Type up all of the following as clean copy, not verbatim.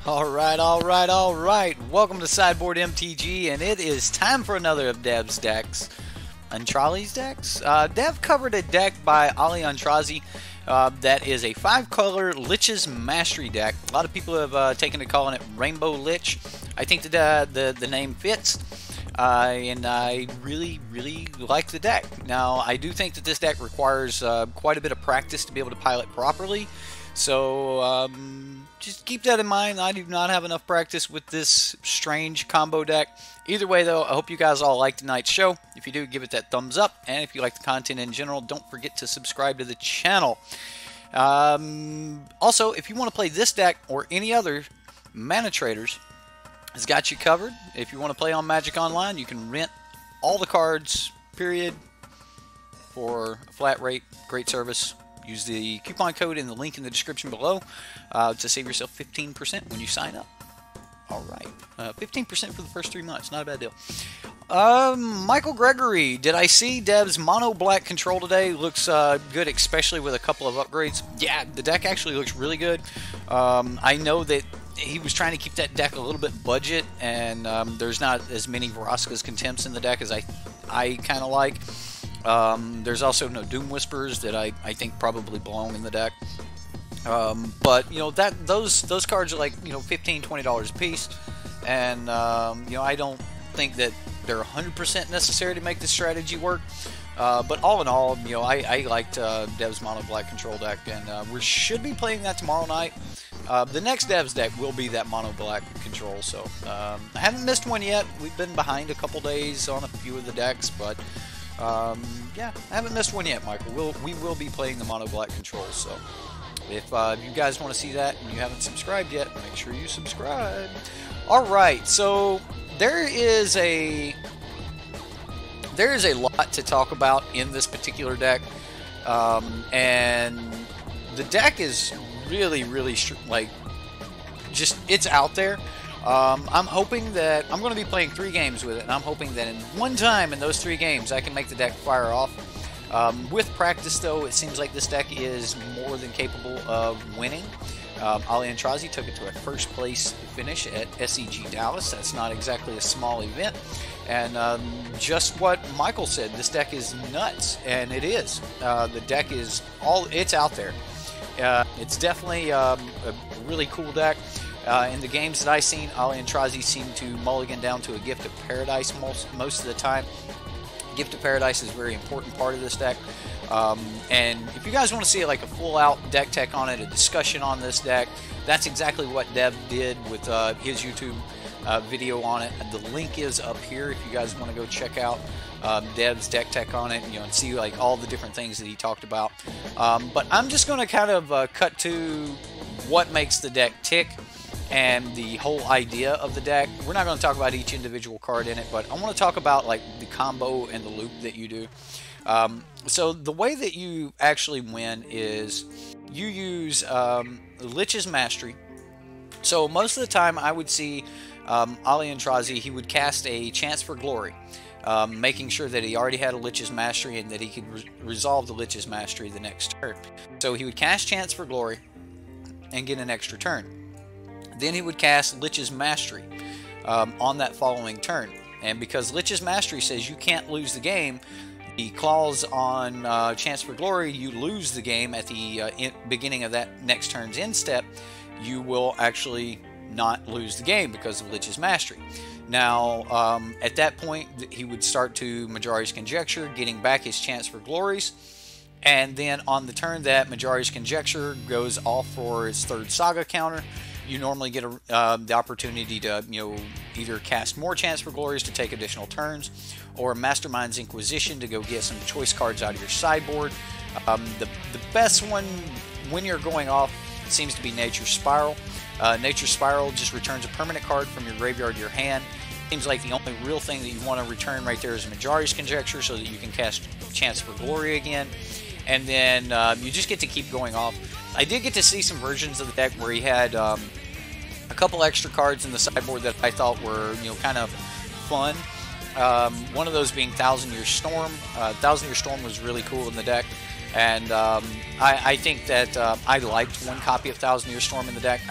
Alright. Welcome to Sideboard MTG, and it is time for another of Dev's decks. Antrali's decks? Dev covered a deck by Ali Antrazi that is a 5-color Lich's Mastery deck. A lot of people have taken to calling it Rainbow Lich. I think the name fits, and I really like the deck. Now, I do think that this deck requires quite a bit of practice to be able to pilot properly. So, just keep that in mind. I do not have enough practice with this strange combo deck. Either way, though, I hope you guys all like tonight's show. If you do, give it that thumbs up. And if you like the content in general, don't forget to subscribe to the channel. Also, if you want to play this deck or any other, manatraders has got you covered. If you want to play on Magic Online, you can rent all the cards, period, for a flat rate. Great service. Use the coupon code in the link in the description below to save yourself 15% when you sign up. Alright, 15% for the first 3 months, not a bad deal. Michael Gregory, did I see Dev's mono black control today? Looks good, especially with a couple of upgrades. Yeah, the deck actually looks really good. I know that he was trying to keep that deck a little bit budget, and there's not as many Vraska's Contempts in the deck as I kind of like. There's also no Doom Whispers that I think probably belong in the deck. But you know, those cards are like, you know, $15–20 a piece, and you know, I don't think that they're 100% necessary to make the strategy work. But all in all, you know, I liked Dev's mono black control deck, and we should be playing that tomorrow night. The next Dev's deck will be that mono black control, so I haven't missed one yet. We've been behind a couple days on a few of the decks, but yeah, I haven't missed one yet, Michael. We will be playing the mono black controls, so if you guys want to see that and you haven't subscribed yet, make sure you subscribe. Alright, so there is a lot to talk about in this particular deck, and the deck is really like, just, it's out there. I'm hoping that I'm going to be playing 3 games with it, and I'm hoping that in one time in those 3 games I can make the deck fire off. With practice, though, it seems like this deck is more than capable of winning. Ali Antrazi took it to a first place finish at SCG DALLAS. That's not exactly a small event. And just what Michael said, this deck is nuts, and it is. The deck is it's out there. It's definitely a really cool deck. In the games that I've seen, Ali Antrazi seemed to mulligan down to a Gift of Paradise most of the time. Gift of Paradise is a very important part of this deck. And if you guys want to see like a full-out deck tech on it, a discussion on this deck, that's exactly what Dev did with his YouTube video on it. The link is up here if you guys want to go check out Dev's deck tech on it, you know, and see like all the different things that he talked about. But I'm just going to kind of cut to what makes the deck tick and the whole idea of the deck. We're not going to talk about each individual card in it, but I want to talk about like the combo and the loop that you do. So the way that you actually win is you use Lich's Mastery. So most of the time I would see Ali Antrazi, he would cast a Chance for Glory, making sure that he already had a Lich's Mastery and that he could resolve the Lich's Mastery the next turn. So he would cast Chance for Glory and get an extra turn. Then he would cast Lich's Mastery on that following turn. And because Lich's Mastery says you can't lose the game, the clause on Chance for Glory, you lose the game at the beginning of that next turn's end step, you will actually not lose the game because of Lich's Mastery. Now, at that point, he would start to Majori's Conjecture, getting back his Chance for Glories. And then on the turn that Majori's Conjecture goes off for his 3rd Saga counter, you normally get the opportunity to, you know, either cast more Chance for Glories to take additional turns, or Mastermind's Inquisition to go get some choice cards out of your sideboard. The best one when you're going off seems to be Nature's Spiral. Nature's Spiral just returns a permanent card from your graveyard to your hand. Seems like the only real thing that you want to return right there is Majori's Conjecture, so that you can cast Chance for Glory again. And then you just get to keep going off. I did get to see some versions of the deck where he had a couple extra cards in the sideboard that I thought were, you know, kind of fun. One of those being Thousand Year Storm. Thousand Year Storm was really cool in the deck, and I think that I liked one copy of Thousand Year Storm in the deck.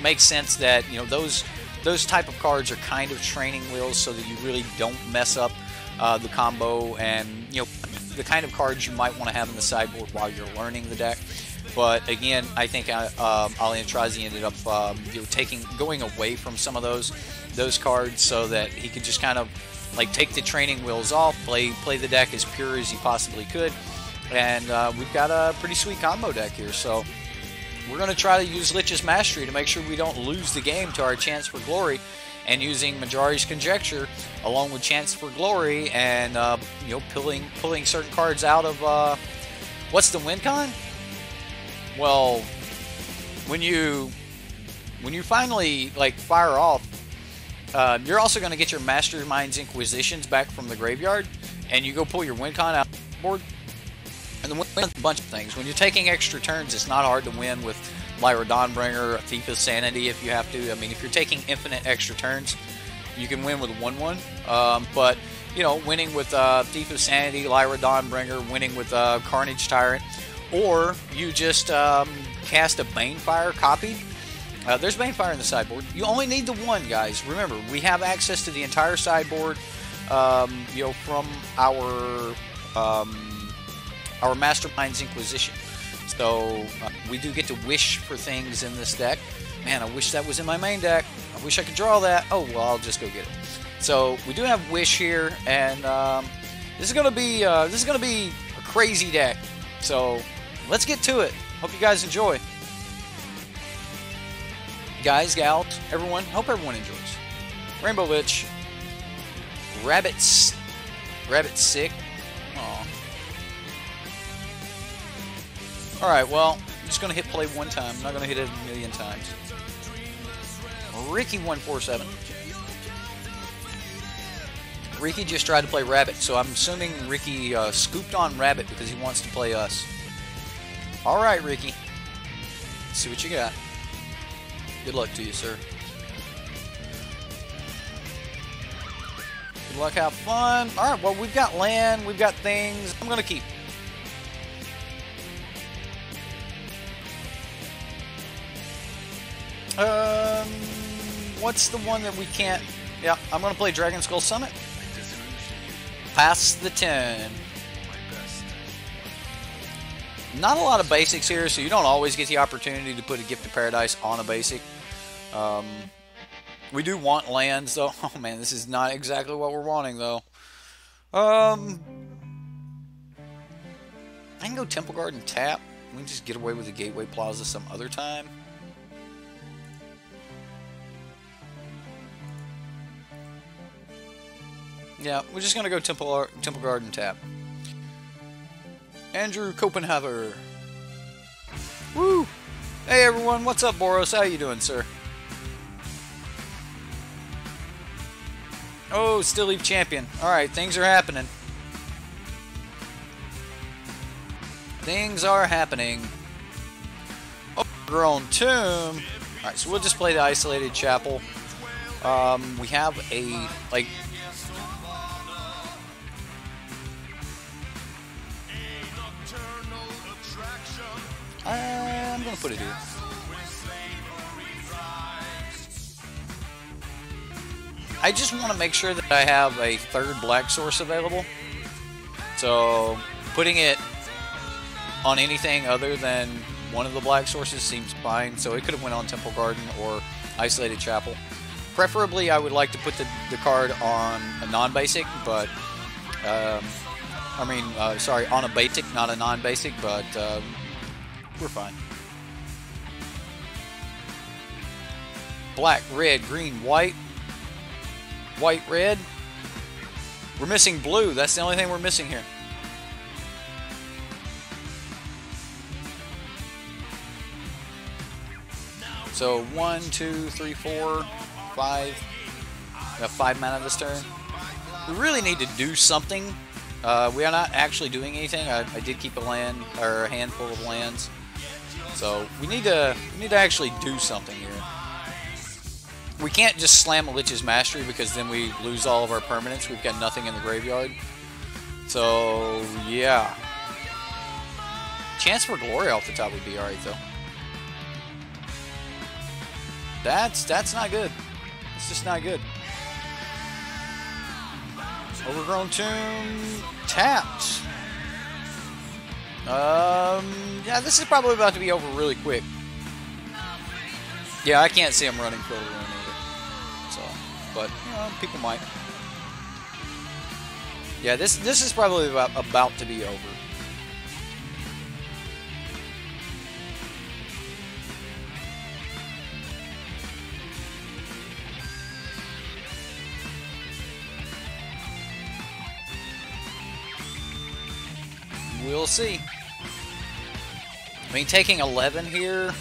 makes sense that, you know, those type of cards are kind of training wheels so that you really don't mess up the combo and, you know, the kind of cards you might want to have in the sideboard while you're learning the deck. But again, I think Alientrazi ended up you know, going away from some of those cards so that he could just kind of like take the training wheels off, play the deck as pure as he possibly could, and we've got a pretty sweet combo deck here. So we're going to try to use Lich's Mastery to make sure we don't lose the game to our Chance for Glory, and using Majori's Conjecture along with Chance for Glory, and you know, pulling certain cards out of what's the win con? Well, when you finally like fire off, you're also going to get your Mastermind's Inquisitions back from the graveyard, and you go pull your win con out board, and the win a bunch of things. When you're taking extra turns, it's not hard to win with Lyra Dawnbringer, Thief of Sanity if you have to. I mean, if you're taking infinite extra turns, you can win with 1/1. But you know, winning with Thief of Sanity, Lyra Dawnbringer, winning with Carnage Tyrant. Or you just cast a Banefire copied. There's Banefire in the sideboard. You only need the one, guys. Remember, we have access to the entire sideboard, you know, from our Mastermind's Inquisition. So we do get to wish for things in this deck. Man, I wish that was in my main deck. I wish I could draw that. Oh well, I'll just go get it. So we do have wish here, and this is gonna be a crazy deck. So let's get to it. Hope you guys enjoy. Guys, gals, everyone, hope everyone enjoys. Rainbow Lich. Rabbit sick. Aw. Alright, well, I'm just going to hit play one time. I'm not going to hit it a million times. Ricky147. Ricky just tried to play Rabbit, so I'm assuming Ricky scooped on Rabbit because he wants to play us. Alright, Ricky. Let's see what you got. Good luck to you, sir. Good luck, have fun. Alright, well, we've got land, we've got things. I'm going to keep. What's the one that we can't... Yeah, I'm going to play Dragon Skull Summit. Pass the 10. Not a lot of basics here, so you don't always get the opportunity to put a Gift of Paradise on a basic. We do want lands, though. Oh man, this is not exactly what we're wanting, though. I can go Temple Garden tap. We can just get away with the Gateway Plaza some other time. Yeah, we're just gonna go Temple Garden tap. Andrew Copenhaver. Woo! Hey everyone, what's up, Boros? How you doing, sir? Oh, Still Leaf Champion. Alright, things are happening. Things are happening. Overgrown Tomb. Alright, so we'll just play the Isolated Chapel. We have a, like... I'm gonna put it here. I just want to make sure that I have a third black source available. So putting it on anything other than one of the black sources seems fine. So it could have went on Temple Garden or Isolated Chapel. Preferably, I would like to put the card on a non-basic, but sorry, on a basic, not a non-basic, but. We're fine. Black, red, green, white. White, red. We're missing blue. That's the only thing we're missing here. So 1, 2, 3, 4, 5. We have 5 mana this turn. We really need to do something. We are not actually doing anything. I did keep a land or a handful of lands. So we need to actually do something here. We can't just slam a Lich's Mastery because then we lose all of our permanents. We've got nothing in the graveyard. So yeah. Chance for Glory off the top would be alright though. That's not good. It's just not good. Overgrown Tomb tapped. Yeah, this is probably about to be over really quick. Yeah, I can't see him running for the run either. So, but you know, people might. Yeah, this is probably about to be over. We'll see. I mean, taking 11 here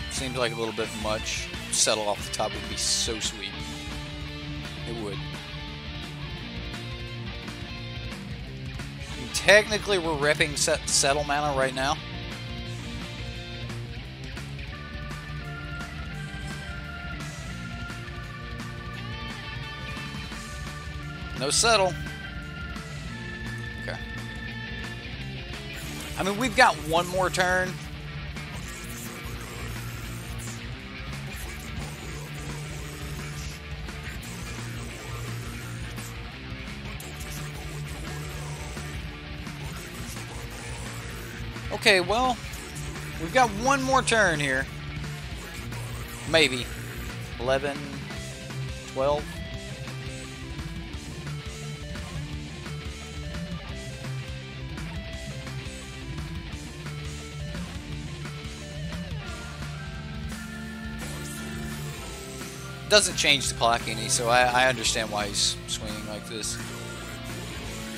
seems like a little bit much. Settle off the top would be so sweet. It would. I mean, technically, we're repping settle mana right now. No settle. Okay. I mean, we've got one more turn. Okay, well, we've got one more turn here. Maybe. 11, 12. Doesn't change the clock any, so I understand why he's swinging like this.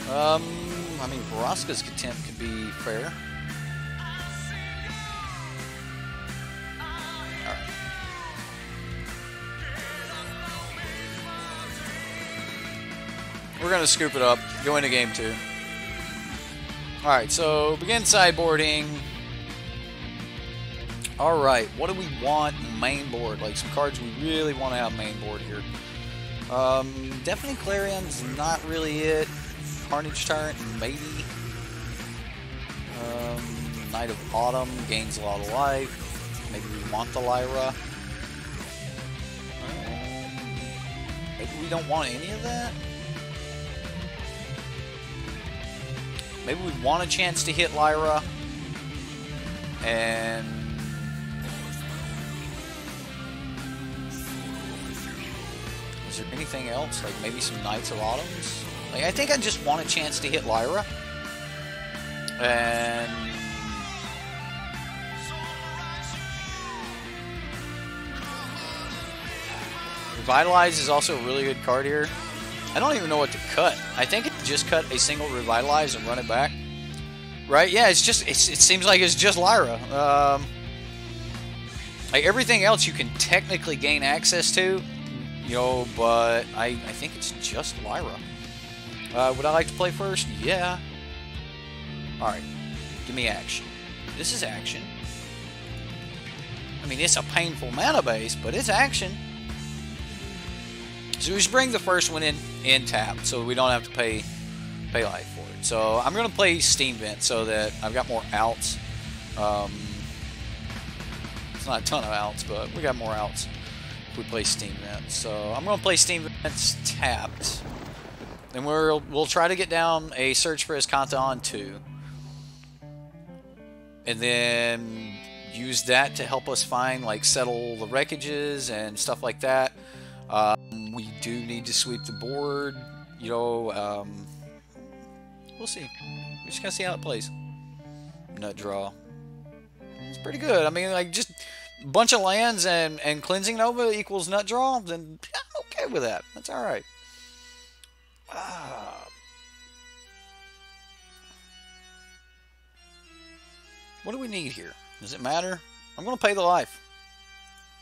I mean, Vraska's Contempt could be fair. Alright. We're going to scoop it up, go into game 2. Alright, so begin sideboarding. Alright, what do we want main board? Like some cards we really want to have main board here. Definitely Clarion's not really it. Carnage Tyrant, maybe. Knight of Autumn gains a lot of life. Maybe we want the Lyra. Maybe we don't want any of that. Maybe we want a chance to hit Lyra. And is there anything else? Like maybe some Knights of Autumns? Like I think I just want a chance to hit Lyra. And Revitalize is also a really good card here. I don't even know what to cut. I think it just cut a single Revitalize and run it back. Right? Yeah, it's just it seems like it's just Lyra. Like everything else you can technically gain access to, you know, but I think it's just Lyra. Would I like to play first? Yeah. Alright. Give me action. This is action. I mean, it's a painful mana base, but it's action. So we should bring the first one in tap, so we don't have to pay life for it. So I'm going to play Steam Vent so that I've got more outs. It's not a ton of outs, but we got more outs if we play Steam Vent. So I'm going to play Steam Vents tapped. And we'll try to get down a Search for Escanta on 2. And then use that to help us find, like, settle the wreckages and stuff like that. We do need to sweep the board. You know, we'll see. We're just going to see how it plays. Nut draw. It's pretty good. I mean, like, just a bunch of lands and Cleansing Nova equals nut draw, then I'm okay with that. That's alright. What do we need here? Does it matter? I'm going to pay the life.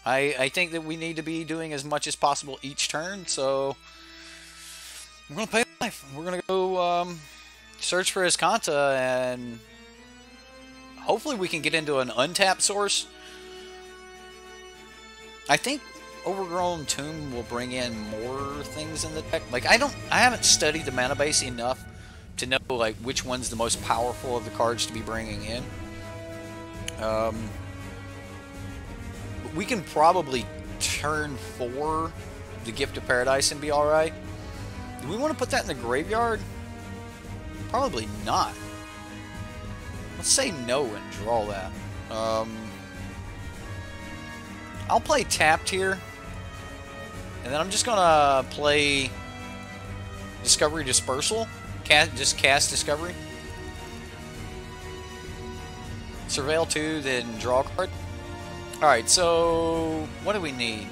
I think that we need to be doing as much as possible each turn, so I'm going to pay the life. We're going to go search for Escanta, and hopefully we can get into an untapped source. I think Overgrown Tomb will bring in more things in the deck. Like I haven't studied the mana base enough to know like which one's the most powerful of the cards to be bringing in. We can probably turn 4 the Gift of Paradise and be alright. Do we want to put that in the graveyard? Probably not. Let's say no and draw that. I'll play tapped here. And then I'm just going to play Discovery Dispersal. Just cast Discovery. Surveil 2, then draw a card. Alright, so what do we need?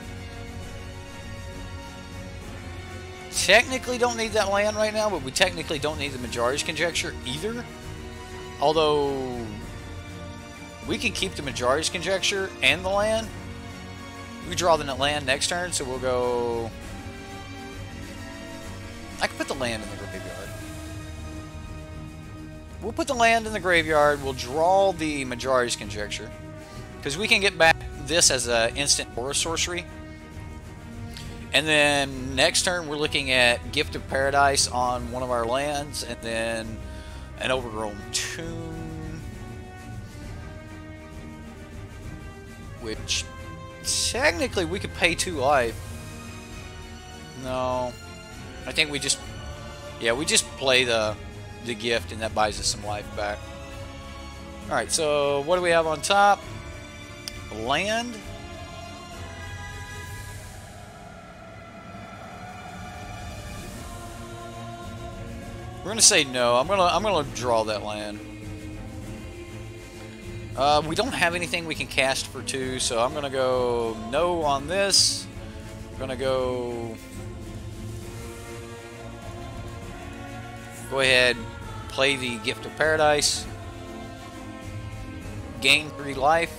Technically don't need that land right now, but we technically don't need the Majori's Conjecture either. Although we can keep the Majori's Conjecture and the land. We draw the land next turn, so we'll go... I can put the land in the graveyard. We'll put the land in the graveyard. We'll draw the Majori's Conjecture. Because we can get back this as an instant or a sorcery. And then next turn we're looking at Gift of Paradise on one of our lands. And then an Overgrown Tomb. Which technically we could pay 2 life. No. I think we just... Yeah, we just play the gift and that buys us some life back. Alright, so what do we have on top? Land. We're gonna say no. I'm gonna draw that land. We don't have anything we can cast for 2, so I'm gonna go no on this. I'm gonna go ahead, play the Gift of Paradise. Gain 3 life.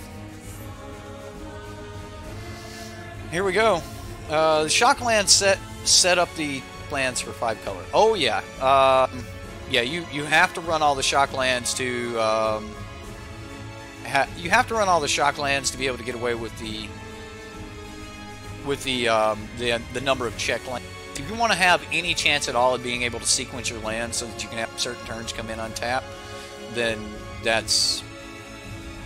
Here we go. The shock land set up the lands for 5 color. Oh yeah, yeah. You have to run all the shock lands to. You have to run all the shock lands to be able to get away with the number of check lands. If you want to have any chance at all of being able to sequence your land so that you can have certain turns come in untap, then that's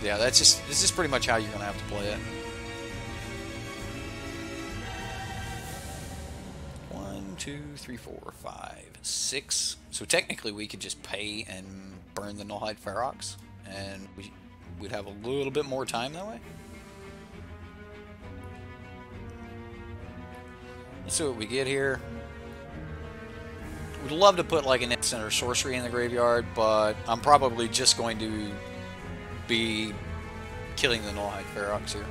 this is pretty much how you're gonna have to play it. 1, 2, 3, 4, 5, 6. So technically we could just pay and burn the Nullhide Ferox, and we'd have a little bit more time that way. Let's see what we get here. We'd love to put like an instant or sorcery in the graveyard, but I'm probably just going to be killing the Nullhide Ferox here.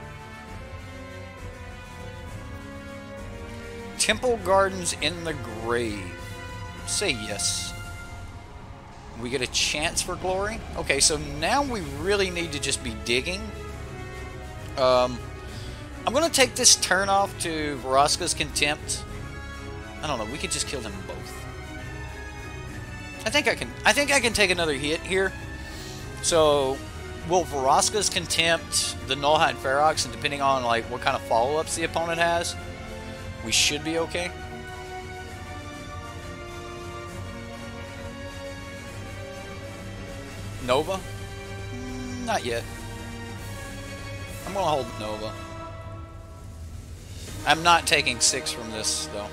Temple Gardens in the grave. Say yes. We get a chance for glory. Okay, so now we really need to just be digging. I'm going to take this turn off to Vraska's Contempt. I don't know. We could just kill them both. I think I can take another hit here. So, will Vraska's Contempt the Nullhide Ferox, and depending on like what kind of follow-ups the opponent has, we should be okay. Nova? Not yet. I'm going to hold Nova. I'm not taking 6 from this, though.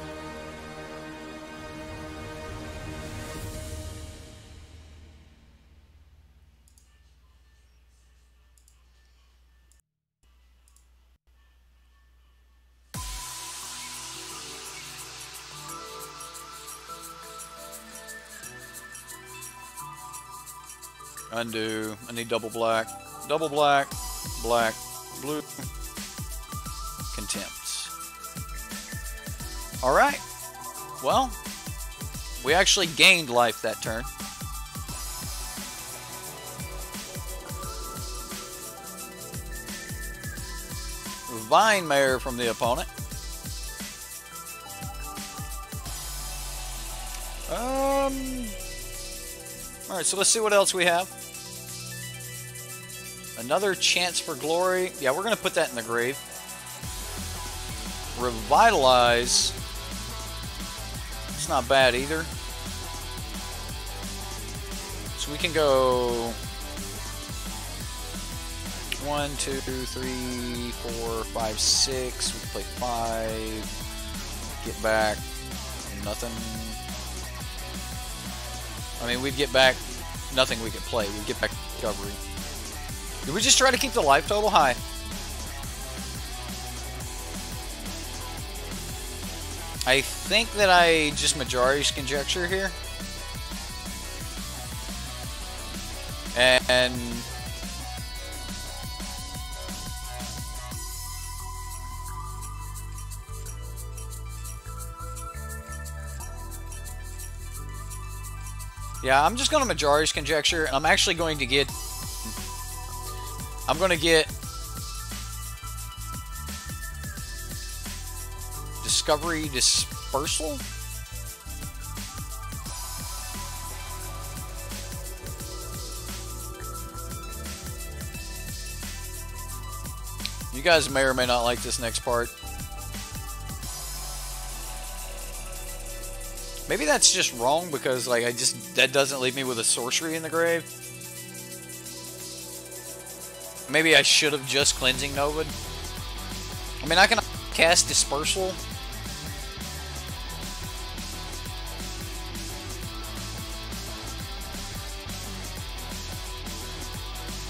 Undo. I need double black. Double black. Black. Blue. Contempt. Alright. Well, we actually gained life that turn. Vine Mare from the opponent. Alright, so let's see what else we have. Another chance for glory. Yeah, we're going to put that in the grave. Revitalize. It's not bad either. So we can go... 1, 2, 3, 4, 5, 6. We play 5. Get back. Nothing. I mean, we'd get back nothing we could play. We'd get back discovery. Did we just try to keep the life total high? I think that I just majority conjecture here. And yeah, I'm just going to majority conjecture, and I'm actually going to get discovery dispersal. You guys may or may not like this next part. Maybe that's just wrong because like that doesn't leave me with a sorcery in the grave. Maybe I should have just cleansing Novid. I mean, I can cast dispersal.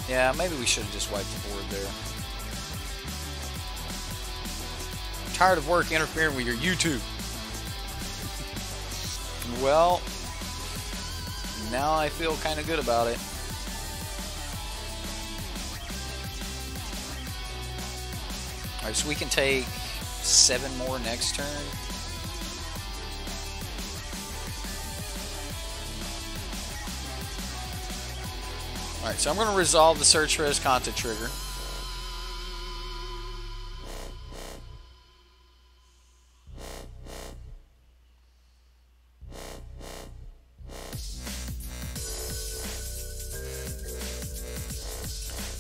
Yeah, maybe we should have just wiped the board there. I'm tired of work interfering with your YouTube. Well, now I feel kind of good about it. Alright, so we can take 7 more next turn. Alright, so I'm going to resolve the Search for Escanta trigger.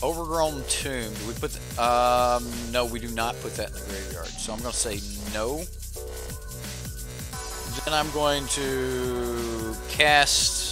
Overgrown Tomb. Do we put no, we do not put that in the graveyard. So I'm going to say no. Then I'm going to cast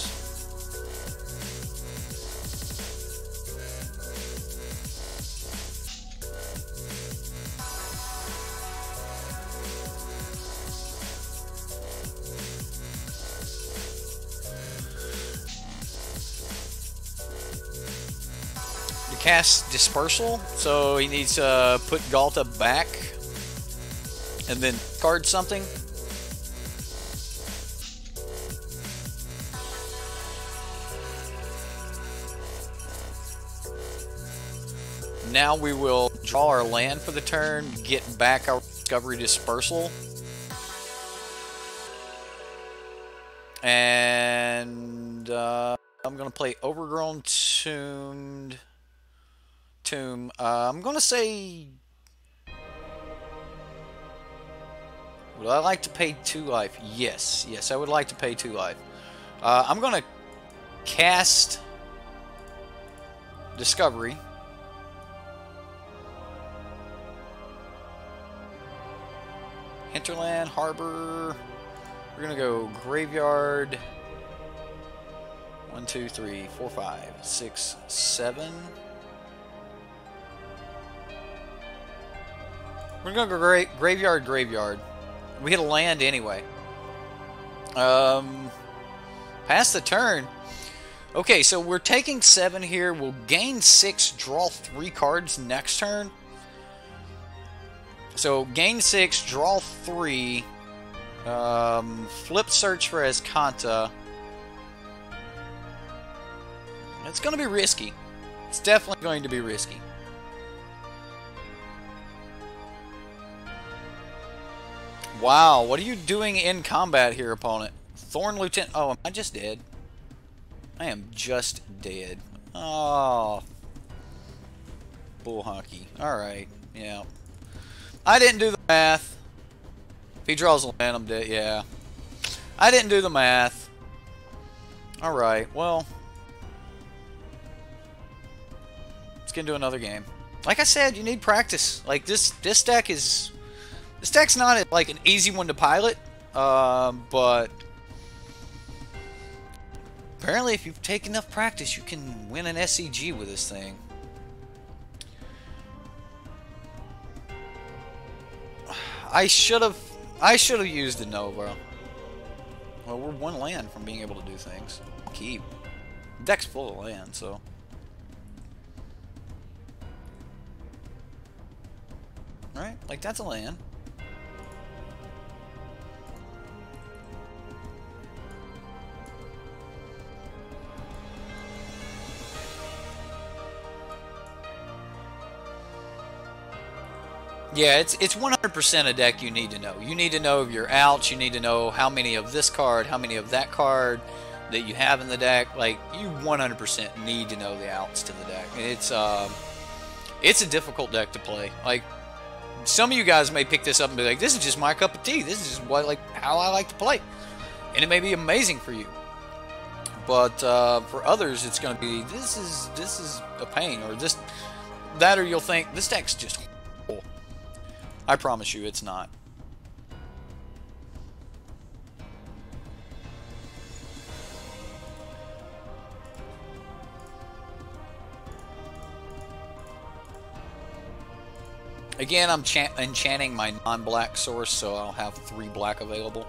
Dispersal, so he needs to put Galta back and then card something. Now we will draw our land for the turn, get back our Discovery Dispersal, and I'm going to play Overgrown Tomb. I'm going to say, would I like to pay 2 life? Yes, I would like to pay 2 life. I'm going to cast Discovery. Hinterland, Harbor. We're going to go Graveyard. 1, 2, 3, 4, 5, 6, 7. We're going to go Graveyard. We hit a land anyway. Pass the turn. Okay, so we're taking 7 here. We'll gain 6, draw 3 cards next turn. So gain 6, draw 3. Flip Search for Escanta. It's going to be risky. It's definitely going to be risky. Wow, what are you doing in combat here, opponent? Thorn Lieutenant. Oh, am I just dead? I am just dead. Oh. Bull hockey. Alright, yeah. I didn't do the math. If he draws a land, I'm dead. Yeah. I didn't do the math. Alright, well. Let's get into another game. Like I said, you need practice. Like, this deck is... This deck's not like an easy one to pilot, but apparently if you take enough practice, you can win an SCG with this thing. I should have used the Nova. Well, we're one land from being able to do things. Keep. Deck's full of land, so. Right? Like, that's a land. Yeah, it's 100% a deck you need to know. You need to know your outs. You need to know how many of this card, how many of that card that you have in the deck. Like, you 100% need to know the outs to the deck. It's a difficult deck to play. Like, some of you guys may pick this up and be like, "This is just my cup of tea. This is how I like to play," and it may be amazing for you. But for others, it's going to be this is a pain, or that, or you'll think this deck's just. I promise you it's not. Again, I'm enchanting my non-black source, so I'll have 3 black available.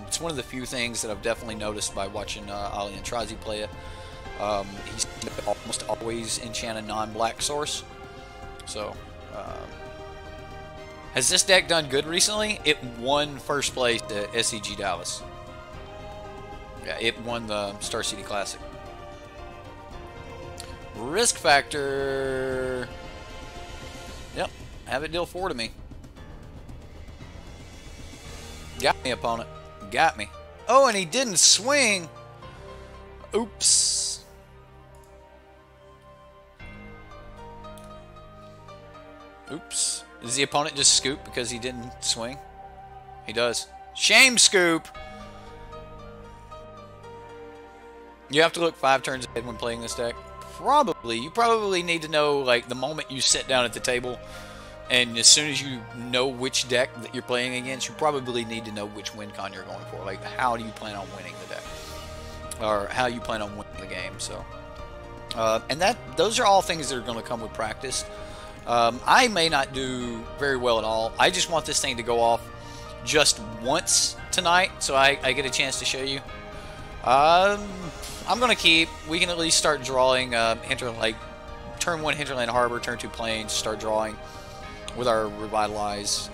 It's one of the few things that I've definitely noticed by watching Ali and Trazi play it. He's almost always enchant a non-black source. So, has this deck done good recently? It won first place at SCG Dallas. Yeah, it won the Star City Classic. Risk factor. Yep, have it deal 4 to me. Got me, opponent. Got me. Oh, and he didn't swing. Oops. Oops. Does the opponent just scoop because he didn't swing? He does. Shame scoop! You have to look 5 turns ahead when playing this deck? Probably. You probably need to know, like, the moment you sit down at the table, and as soon as you know which deck that you're playing against, you probably need to know which win con you're going for. Like, how do you plan on winning the deck? Or how you plan on winning the game, so. And those are all things that are going to come with practice. I may not do very well at all. I just want this thing to go off just once tonight, so I get a chance to show you. I'm going to keep. We can at least start drawing like turn 1 Hinterland Harbor, turn 2 Plains, start drawing with our Revitalize.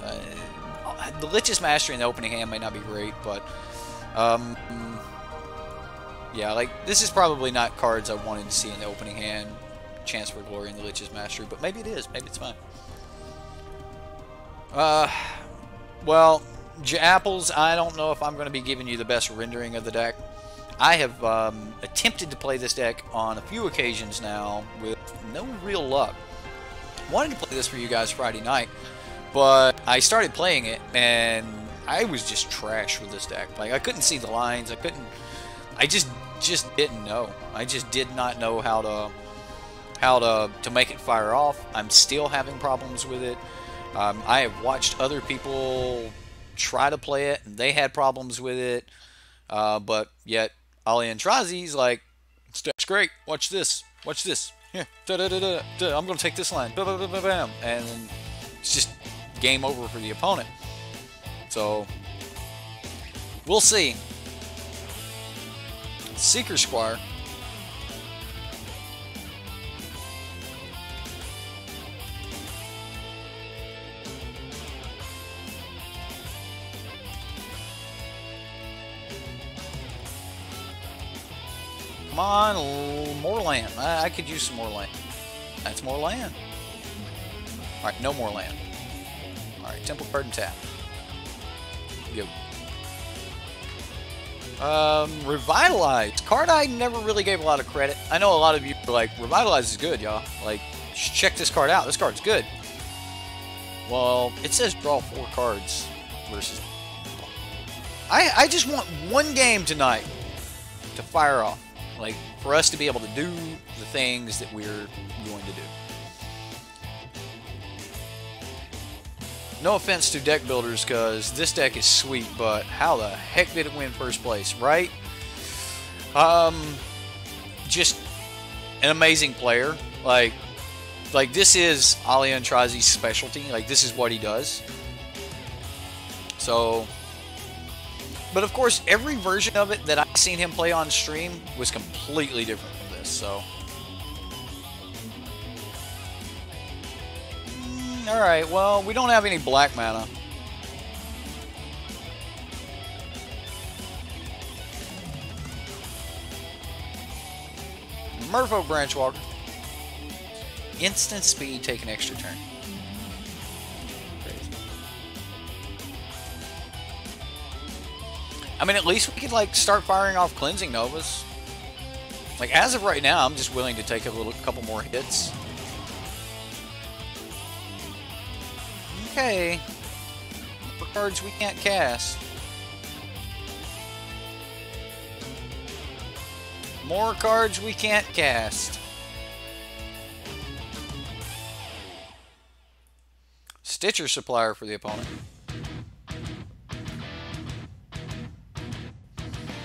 The Lich's Mastery in the opening hand may not be great, but yeah, like this is probably not cards I wanted to see in the opening hand. Chance for Glory in the Lich's Mastery, but maybe it is. Maybe it's fine. Well, Apples, I don't know if I'm going to be giving you the best rendering of the deck. I have attempted to play this deck on a few occasions now with no real luck. Wanted to play this for you guys Friday night, but I started playing it and I was just trash with this deck. Like, I couldn't see the lines. I just didn't know. I just did not know how to make it fire off. I'm still having problems with it. I have watched other people try to play it, and they had problems with it. But yet, Ali and Trazi's like, this deck's great. Watch this. Watch this. Here. Da, da, da, da, da. I'm going to take this line. Ba, ba, ba, ba, bam. And it's just game over for the opponent. So, we'll see. Seeker Squire. Come on, more land. I could use some more land. That's more land. Alright, no more land. Alright, Temple card and tap. Go. Revitalize. Card I never really gave a lot of credit. I know a lot of you are like, Revitalize is good, y'all. Like, check this card out. This card's good. Well, it says draw 4 cards versus... I just want one game tonight to fire off. Like, for us to be able to do the things that we're going to do. No offense to deck builders, because this deck is sweet, but how the heck did it win first place, right? Just an amazing player. Like this is Ali Antrazi's specialty. Like, this is what he does. So, but of course, every version of it that I've seen him play on stream was completely different from this, so. Alright, well, we don't have any black mana. Merfolk Branchwalker. Instant speed, take an extra turn. Crazy. I mean, at least we could, like, start firing off Cleansing Novas. Like, as of right now, I'm just willing to take a couple more hits. Okay. More cards we can't cast. More cards we can't cast. Stitcher Supplier for the opponent.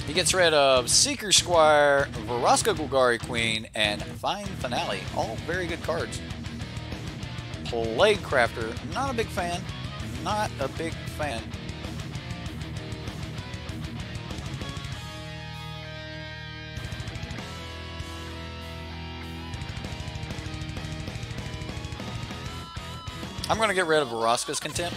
He gets rid of Seeker Squire, Varaska Golgari Queen, and Fine Finale. All very good cards. Plague Crafter. Not a big fan. Not a big fan. I'm going to get rid of Varaska's Contempt.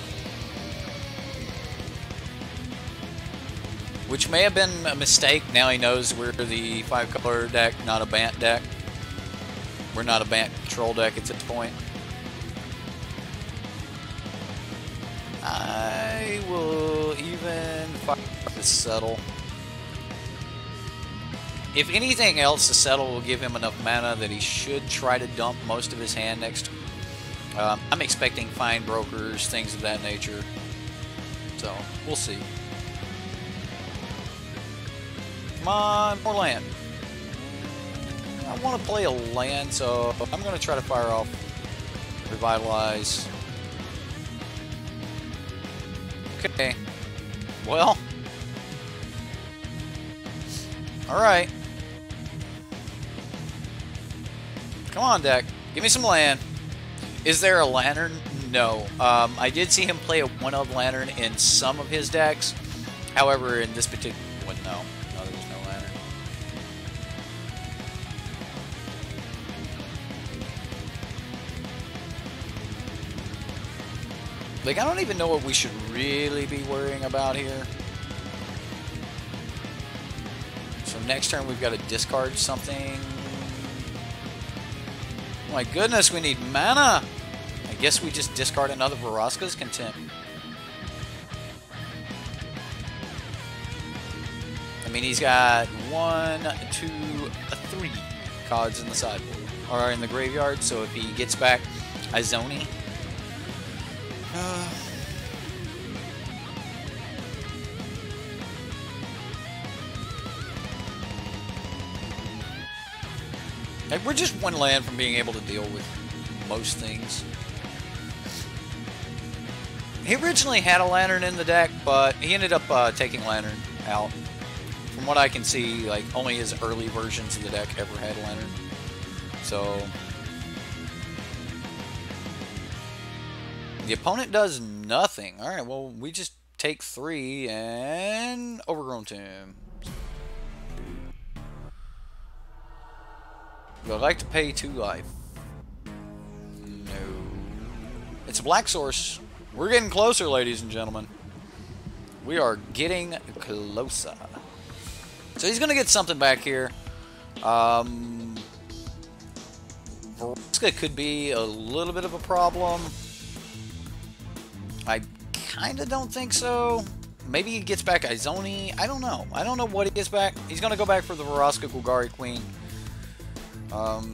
Which may have been a mistake. Now he knows we're the 5-color deck, not a Bant deck. We're not a Bant control deck at this point. I will even fire the Settle. If anything else, the Settle will give him enough mana that he should try to dump most of his hand next turn. I'm expecting Fine Brokers, things of that nature. So, we'll see. Come on, more land. I want to play a land, so I'm going to try to fire off Revitalize. Okay. Well. Alright. Come on, deck. Give me some land. Is there a Lantern? No. I did see him play a 1-of Lantern in some of his decks. However, in this particular one, no. No, there was no Lantern. Like, I don't even know what we should really be worrying about here. So next turn we've got to discard something. Oh my goodness, we need mana! I guess we just discard another Varaska's Contempt. I mean, he's got 1, 2, 3 cards in the sideboard. Or in the graveyard, so if he gets back Izoni. Like, we're just one land from being able to deal with most things. He originally had a Lantern in the deck, but he ended up taking Lantern out. From what I can see, like, only his early versions of the deck ever had Lantern. So the opponent does nothing. Alright, well, we just take 3 and Overgrown Tomb. Would I like to pay 2 life? No. It's a black source. We're getting closer, ladies and gentlemen. We are getting closer. So he's going to get something back here. Varaska could be a little bit of a problem. I kind of don't think so. Maybe he gets back Izoni. I don't know. I don't know what he gets back. He's going to go back for the Varaska Golgari Queen.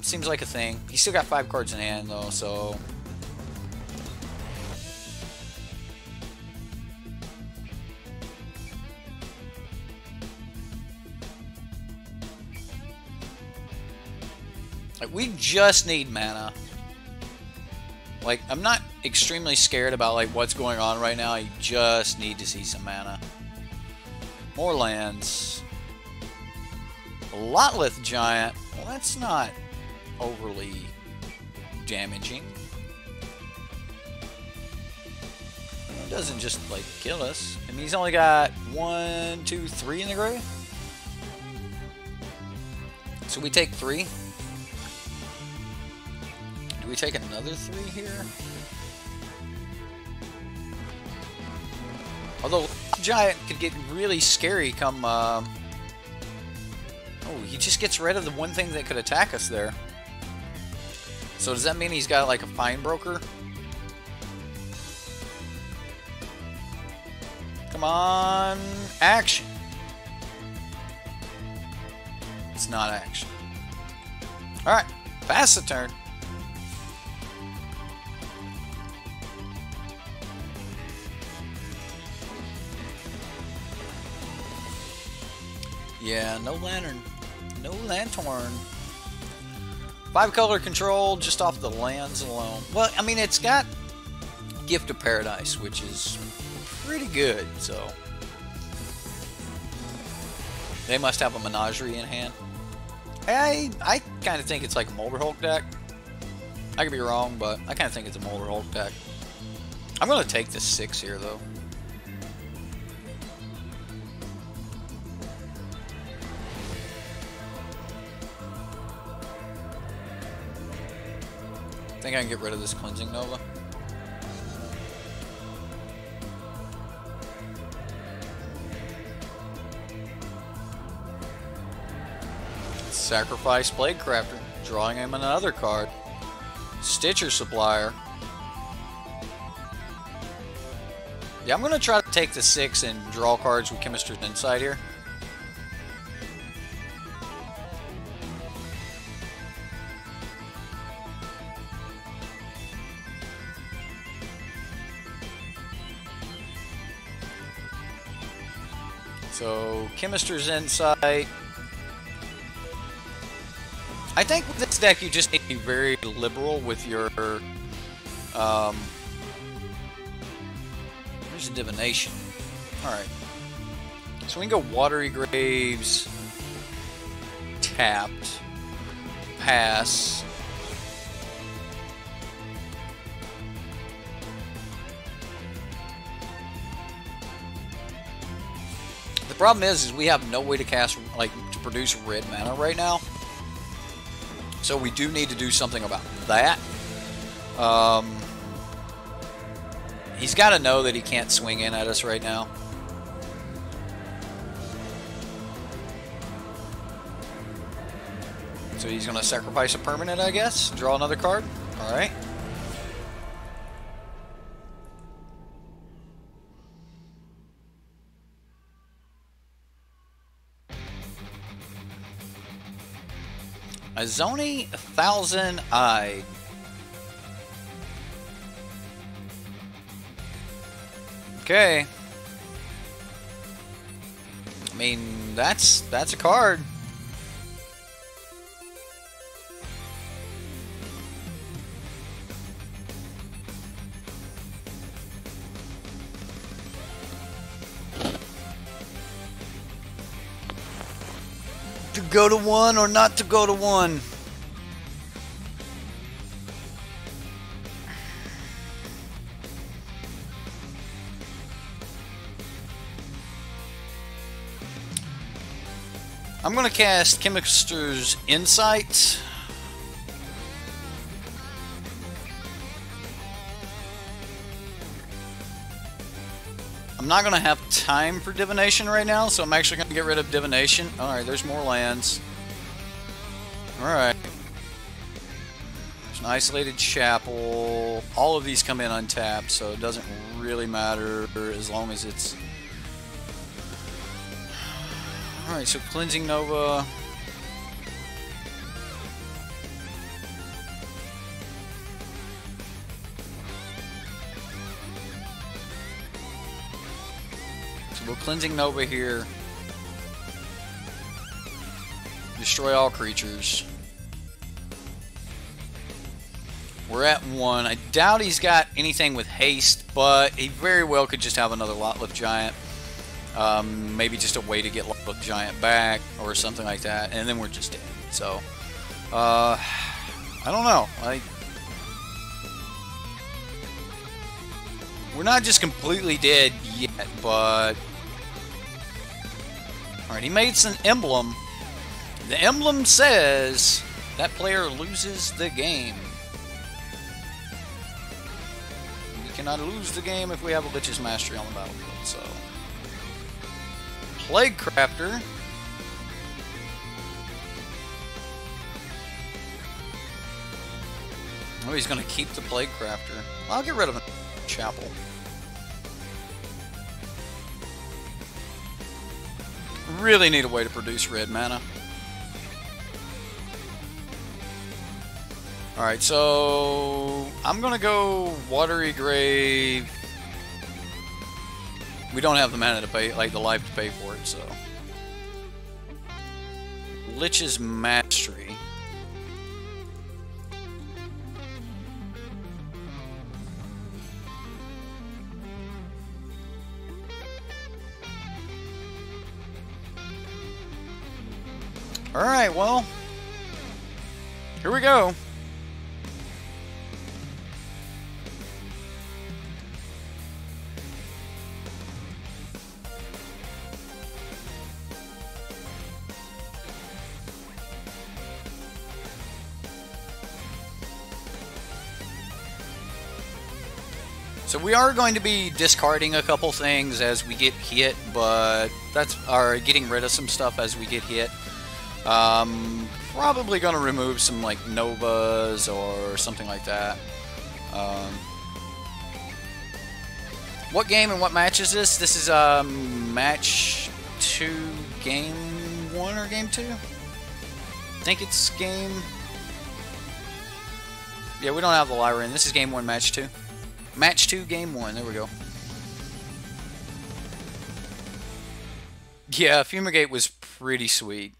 Seems like a thing. He's still got 5 cards in hand, though, so... Like, we just need mana. Like, I'm not extremely scared about, like, what's going on right now. I just need to see some mana. More lands. Lotlith Giant. Well, that's not overly damaging. doesn't just like kill us. I mean, he's only got 1, 2, 3 in the grave. So we take 3. Do we take another 3 here? Although Giant could get really scary come. Oh, he just gets rid of the one thing that could attack us there. So does that mean he's got like a fine broker? Come on, action. It's not action. Alright, pass the turn. Yeah, no lantern. No lantern. 5-color control just off the lands alone. Well, I mean, it's got Gift of Paradise, which is pretty good, so. They must have a menagerie in hand. I kind of think it's like a Molder Hulk deck. I could be wrong, but I kind of think it's a Molder Hulk deck. I'm going to take the 6 here, though. I think I can get rid of this Cleansing Nova. Sacrifice Blade Crafter, drawing him another card. Stitcher Supplier. Yeah, I'm going to try to take the 6 and draw cards with Chemist's Insight here. So, Chemist's Insight. I think with this deck you just need to be very liberal with your, there's a Divination. Alright. So we can go Watery Graves, tapped, pass. The problem is we have no way to cast, like, to produce red mana right now. So we do need to do something about that. He's got to know that he can't swing in at us right now. So he's going to sacrifice a permanent, I guess. Draw another card. Alright. Azoni 1000-Eyed. Okay. I mean, that's a card. To go to 1 or not to go to 1. I'm going to cast Chemist's Insight. I'm not going to have time for Divination right now, so I'm actually going to get rid of Divination. Alright, there's more lands. Alright. There's an Isolated Chapel. All of these come in untapped, so it doesn't really matter as long as it's... Alright, so Cleansing Nova. So we'll Cleansing Nova here. Destroy all creatures. We're at 1. I doubt he's got anything with haste, but he very well could just have another Lot-Lift Giant. Maybe just a way to get Lot-Lift Giant back or something like that, and then we're just dead. So, I don't know. We're not just completely dead yet, but... Alright, he made some emblem. The emblem says that player loses the game. We cannot lose the game if we have a Lich's Mastery on the battlefield, so... Plague Crafter. Oh, he's going to keep the Plague Crafter. I'll get rid of a Chapel. Really need a way to produce red mana. Alright, so I'm going to go Watery Grave. We don't have the mana to pay, like the life to pay for it, so. Lich's Mastery. Alright, well, here we go. So we are going to be discarding a couple things as we get hit, but that's getting rid of some stuff as we get hit. Probably going to remove some like Novas or something like that. What game and what match is this? This is match 2, game 1 or game 2? I think it's game... Yeah, we don't have the library in. This is game 1, match 2. Match 2, game 1. There we go. Yeah, Fumigate was pretty sweet.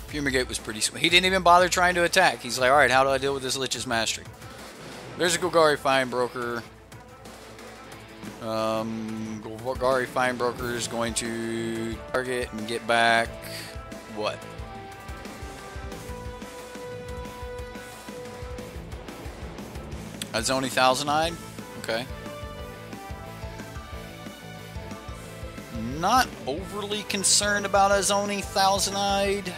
Fumigate was pretty sweet. He didn't even bother trying to attack. He's like, alright, how do I deal with this Lich's Mastery? There's a Golgari Finebroker. Golgari Finebroker is going to target and get back... what? That's only Thousand-Eyed? Okay. Not overly concerned about Azoni Thousand-Eyed.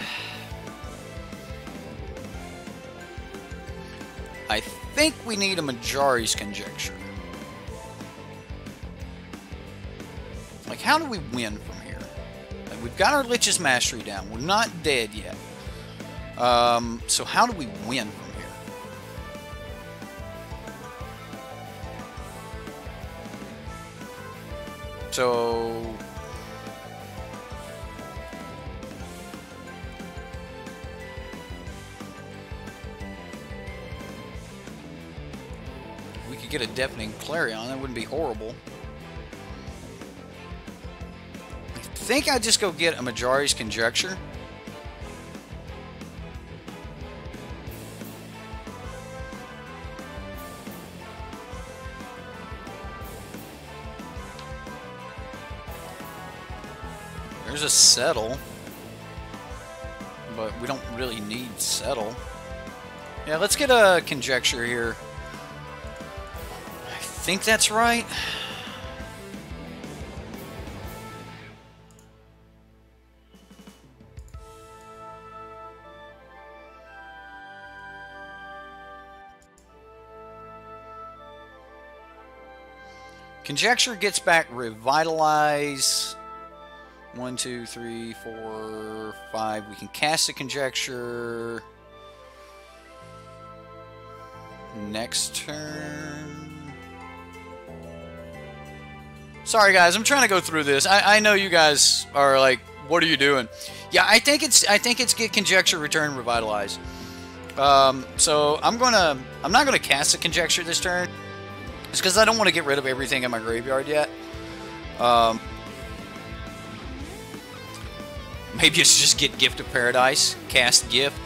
I think we need a Majari's Conjecture. Like, how do we win from here? Like, we've got our Lich's Mastery down. We're not dead yet. So how do we win from here? So... we could get a Deafening Clarion. That wouldn't be horrible. I think I'd just go get a Majari's Conjecture. There's a Settle, but we don't really need Settle. Yeah, let's get a Conjecture here. I think that's right. Conjecture gets back Revitalize. 1, 2, 3, 4, 5. We can cast a Conjecture next turn. Sorry guys, I'm trying to go through this. I know you guys are like, what are you doing? Yeah, I think it's get Conjecture, return, Revitalize. So I'm not gonna cast a Conjecture this turn. It's because I don't want to get rid of everything in my graveyard yet. Maybe it's just get Gift of Paradise, cast Gift,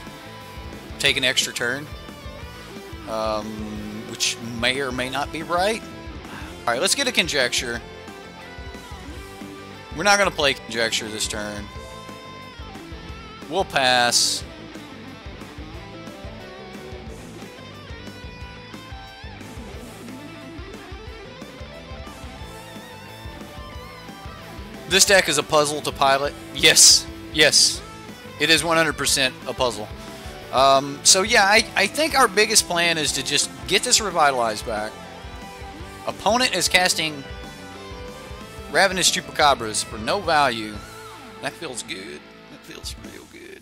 take an extra turn, which may or may not be right. Alright, let's get a Conjecture. We're not going to play Conjecture this turn. We'll pass. This deck is a puzzle to pilot. Yes, yes, it is 100% a puzzle. So yeah, I think our biggest plan is to just get this Revitalize back. Opponent is casting Ravenous Chupacabras for no value. That feels good. That feels real good.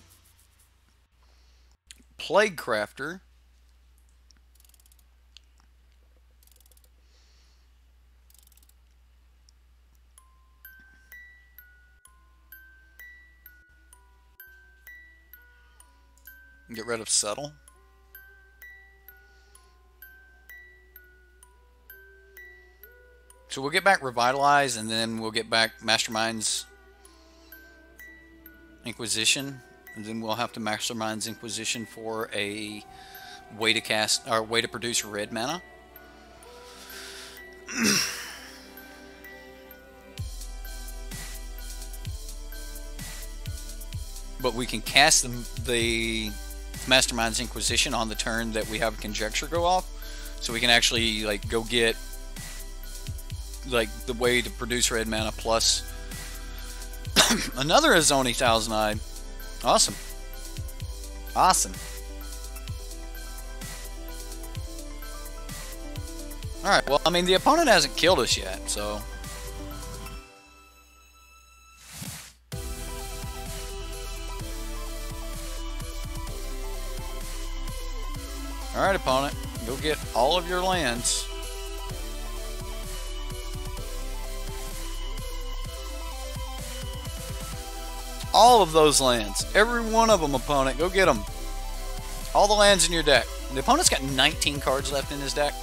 Plague Crafter. Get rid of Settle. So we'll get back Revitalize, and then we'll get back Mastermind's Inquisition, and then we'll have to Mastermind's Inquisition for a way to cast or way to produce red mana. But we can cast the Mastermind's Inquisition on the turn that we have a Conjecture go off, so we can actually like go get like the way to produce red mana plus another Azoni Thousand Eye. Awesome. Awesome. Alright, well, I mean, the opponent hasn't killed us yet, so... Alright, opponent, go get all of your lands. All of those lands. Every one of them, opponent. Go get them. All the lands in your deck. The opponent's got 19 cards left in his deck.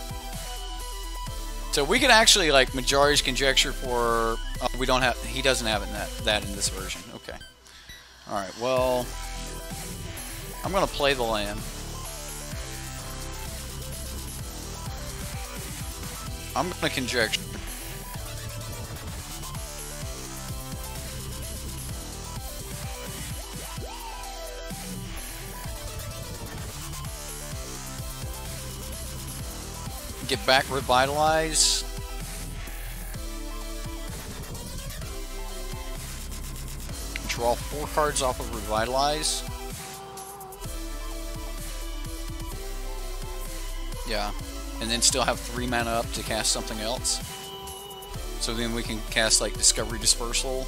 So we could actually, like, Majority's Conjecture for... Oh, we don't have... He doesn't have it that in this version. Okay. Alright, well... I'm going to play the land. I'm going to Conjecture. Get back Revitalize. Draw 4 cards off of Revitalize. Yeah. And then still have 3 mana up to cast something else. So then we can cast like Discovery Dispersal.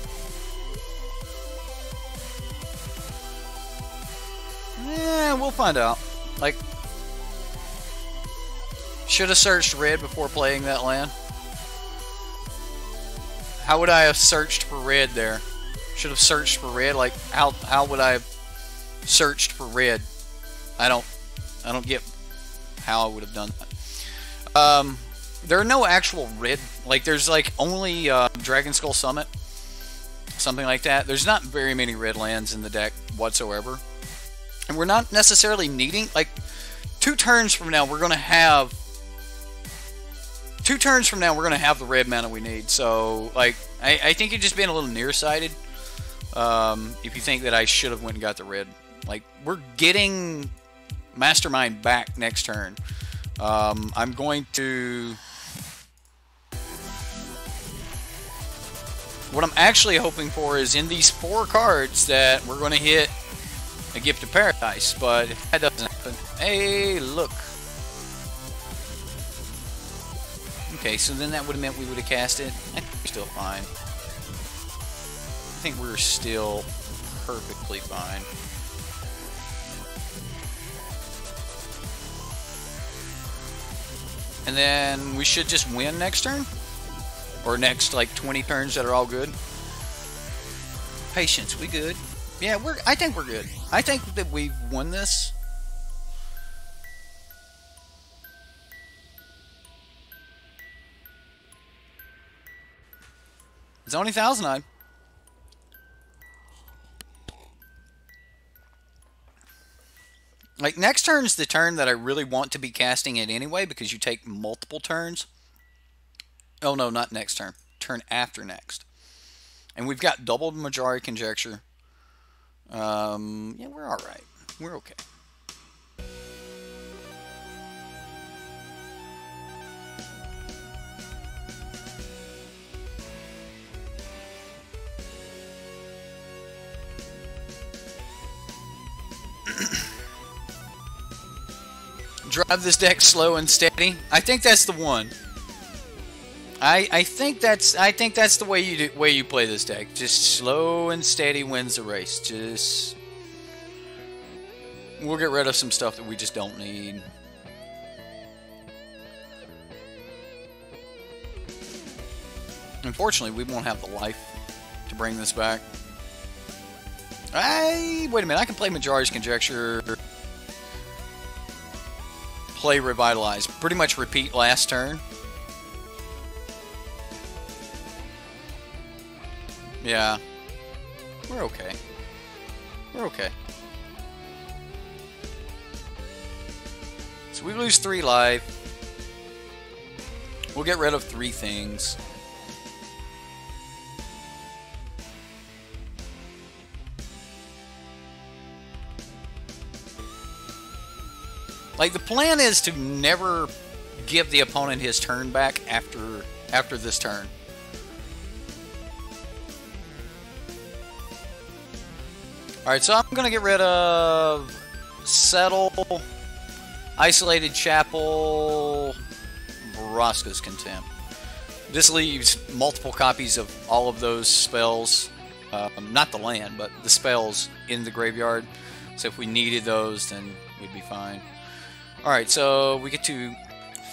Yeah, we'll find out. Like, should have searched red before playing that land. How would I have searched for red there? Should have searched for red. Like, how would I have searched for red? I don't get how I would have done that. There are no actual red. Like, there's like only Dragon Skull Summit, something like that. There's not very many red lands in the deck whatsoever, and we're not necessarily needing, like, 2 turns from now we're gonna have. 2 turns from now, we're going to have the red mana we need. So, like, I think you're just being a little nearsighted if you think that I should have went and got the red. Like, we're getting Mastermind back next turn. I'm going to... What I'm actually hoping for is in these 4 cards that we're going to hit a Gift of Paradise. But if that doesn't happen... Hey, look. Okay, so then that would have meant we would have cast it. I think we're still fine. I think we're still perfectly fine. And then we should just win next turn? Or next, like, 20 turns that are all good? Patience, we good? Yeah, I think we're good. I think that we've won this. It's only Thousand Eye. Like, next turn's the turn that I really want to be casting it anyway, because you take multiple turns. Oh no, not next turn. Turn after next. And we've got double Majority Conjecture. Yeah, we're alright. We're okay. Drive this deck slow and steady. I think that's the one. I think that's the way you play this deck. Just slow and steady wins the race. Just we'll get rid of some stuff that we just don't need. Unfortunately, we won't have the life to bring this back. Wait a minute. I can play Majority's Conjecture. Play Revitalize. Pretty much repeat last turn. Yeah. We're okay. We're okay. So we lose 3 life. We'll get rid of 3 things. Like, the plan is to never give the opponent his turn back after this turn. Alright, so I'm going to get rid of Settle, Isolated Chapel, Vraska's Contempt. This leaves multiple copies of all of those spells, not the land, but the spells in the graveyard. So if we needed those, then we'd be fine. Alright, so we get to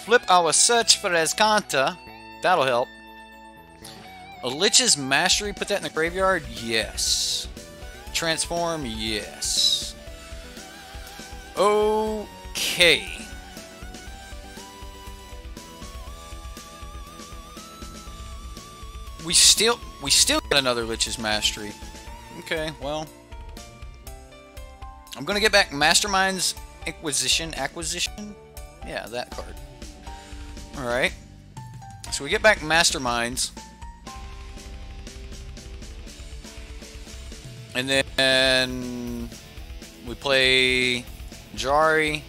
flip our Search for Azcanta. That'll help. A Lich's Mastery, put that in the graveyard? Yes. Transform? Yes. Okay. We still get another Lich's Mastery. Okay, well. I'm gonna get back Mastermind's Acquisition? Yeah, that card. Alright. So we get back Masterminds. And then we play Jari.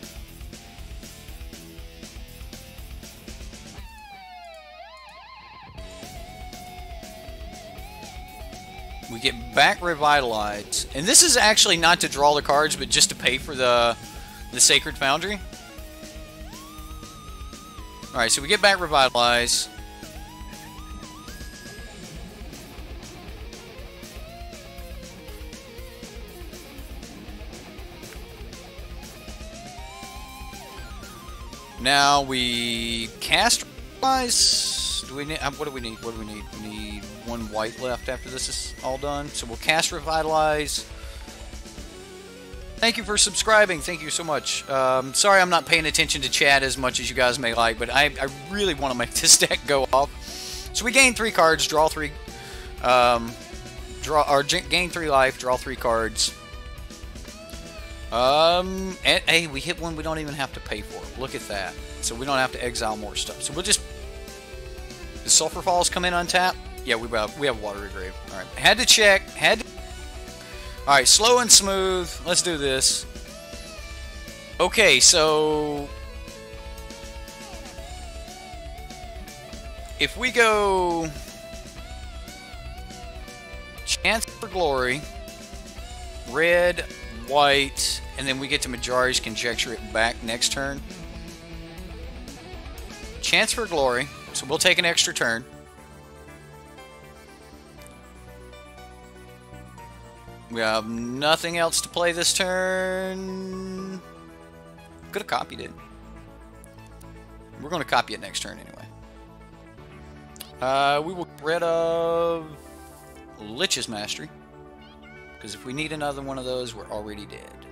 We get back Revitalize. And this is actually not to draw the cards, but just to pay for the Sacred Foundry. Alright, so we get back Revitalize. Now we cast Revitalize. Do we need, what do we need? What do we need? We need 1 white left after this is all done. So we'll cast Revitalize. Thank you for subscribing. Thank you so much. Sorry I'm not paying attention to chat as much as you guys may like, but I really want to make this deck go off. So we gain 3 cards, draw 3, gain 3 life, draw 3 cards. And hey, we hit one we don't even have to pay for. Look at that. So we don't have to exile more stuff. So we'll just. Does Sulphur Falls come in untap? Yeah, we have Watery Grave. All right, had to check. All right, slow and smooth. Let's do this. Okay, so if we go Chance for Glory, red, white, and then we get to Majority's Conjecture it back next turn. Chance for Glory, so we'll take an extra turn. We have nothing else to play this turn. Could have copied it. We're going to copy it next turn anyway. We will get rid of Lich's Mastery. Because if we need another one of those, we're already dead.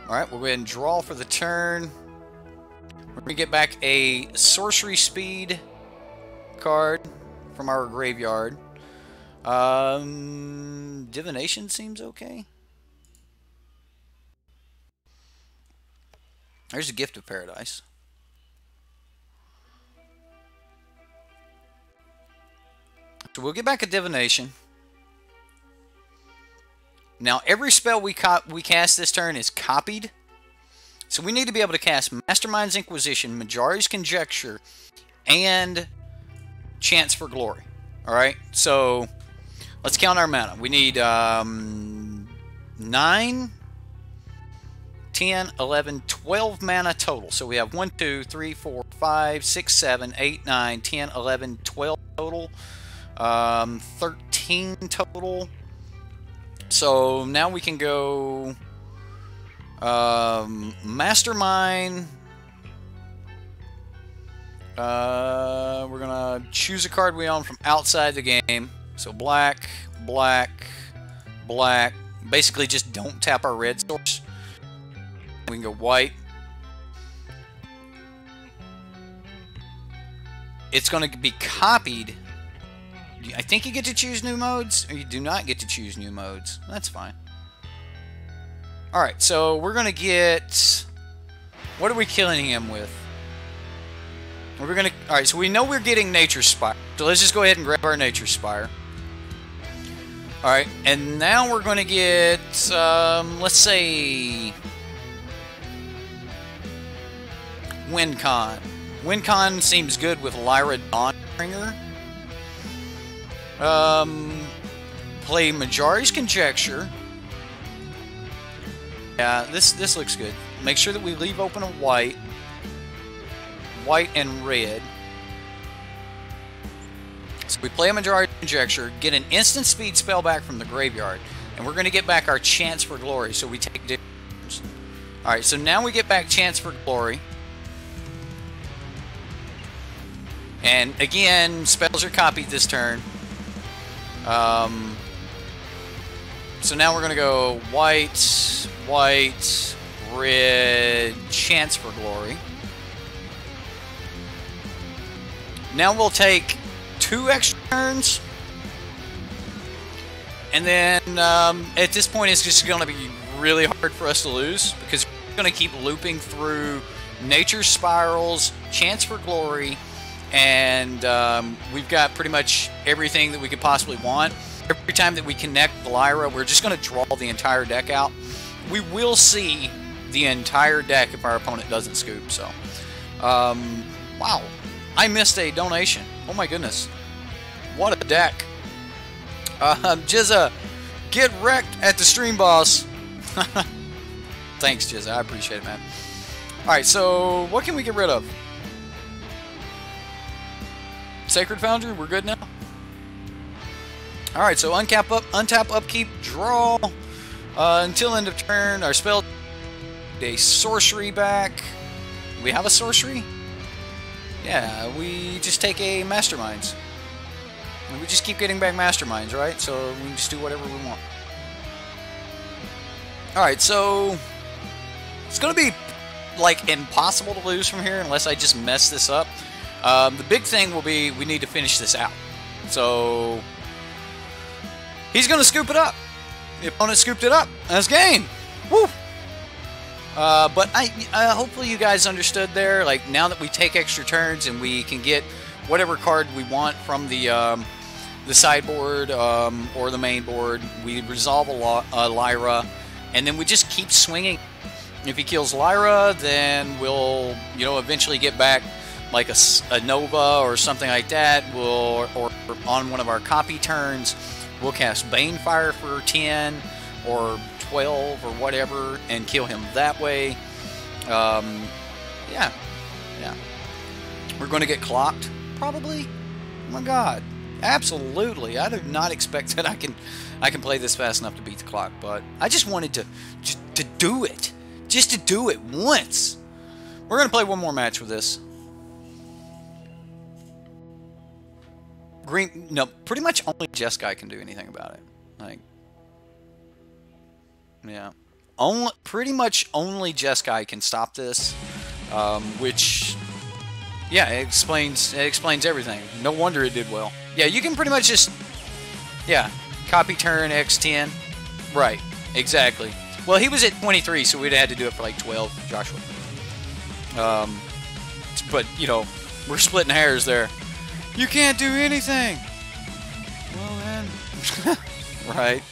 Alright, we'll go ahead and draw for the turn. We're going to get back a Sorcery Speed card from our graveyard. Divination seems okay. There's a Gift of Paradise. So we'll get back a Divination. Now every spell we cast this turn is copied. So we need to be able to cast Mastermind's Inquisition, Majority's Conjecture, and Chance for Glory. Alright, so let's count our mana. We need 9, 10, 11, 12 mana total. So we have 1, 2, 3, 4, 5, 6, 7, 8, 9, 10, 11, 12 total. 13 total. So now we can go Mastermind. We're gonna choose a card we own from outside the game. So black, black, black. Basically just don't tap our red source. We can go white. It's going to be copied. I think you get to choose new modes, or you do not get to choose new modes. That's fine. Alright, so we're going to get... What are we killing him with? We're gonna... Alright, so we know we're getting Nature Spire. So let's just go ahead and grab our Nature Spire. Alright, and now we're going to get... let's say... WinCon. WinCon seems good with Lyra Dawnbringer. Play Majari's Conjecture. Yeah, this looks good. Make sure that we leave open a white. White and red. So we play a Majari's Conjecture, get an instant speed spell back from the graveyard, and we're going to get back our Chance for Glory, so we take turns. Alright, so now we get back Chance for Glory. And again, spells are copied this turn. So now we're going to go white, white, red, Chance for Glory. Now we'll take 2 extra turns. And then at this point it's just going to be really hard for us to lose, because we're going to keep looping through Nature Spirals, Chance for Glory, and we've got pretty much everything that we could possibly want. Every time that we connect Lyra, we're just going to draw the entire deck out. We will see the entire deck if our opponent doesn't scoop. So, wow, I missed a donation. Oh my goodness, what a deck! Jizza, get wrecked at the stream, boss. Thanks, Jizza, I appreciate it, man. All right, so what can we get rid of? Sacred Foundry, we're good now. Alright, so untap, upkeep, draw. Until end of turn, our spell, a sorcery back. We have a sorcery? Yeah, we just take a Masterminds. And we just keep getting back Masterminds, right? So we can just do whatever we want. Alright, so it's going to be, like, impossible to lose from here unless I just mess this up. The big thing will be we need to finish this out. So he's going to scoop it up. The opponent scooped it up. That's game. Woo! But hopefully you guys understood there. Like, now that we take extra turns and we can get whatever card we want from the sideboard or the main board, we resolve a Lyra, and then we just keep swinging. If he kills Lyra, then we'll, eventually get back like a Nova or something like that. Or on one of our copy turns, we'll cast Banefire for 10 or 12 or whatever and kill him that way. Yeah. We're going to get clocked, probably. Oh my god, absolutely. I did not expect that I can play this fast enough to beat the clock, but I just wanted to do it, just to do it once. We're going to play one more match with this. Green, no, pretty much only Jeskai can do anything about it. Like, yeah, pretty much only Jeskai can stop this, which, yeah, it explains everything. No wonder it did well. Yeah, you can pretty much just, yeah, copy turn X10, right? Exactly. Well, he was at 23, so we'd have had to do it for like 12, Joshua. But we're splitting hairs there. You can't do anything. Well then, right?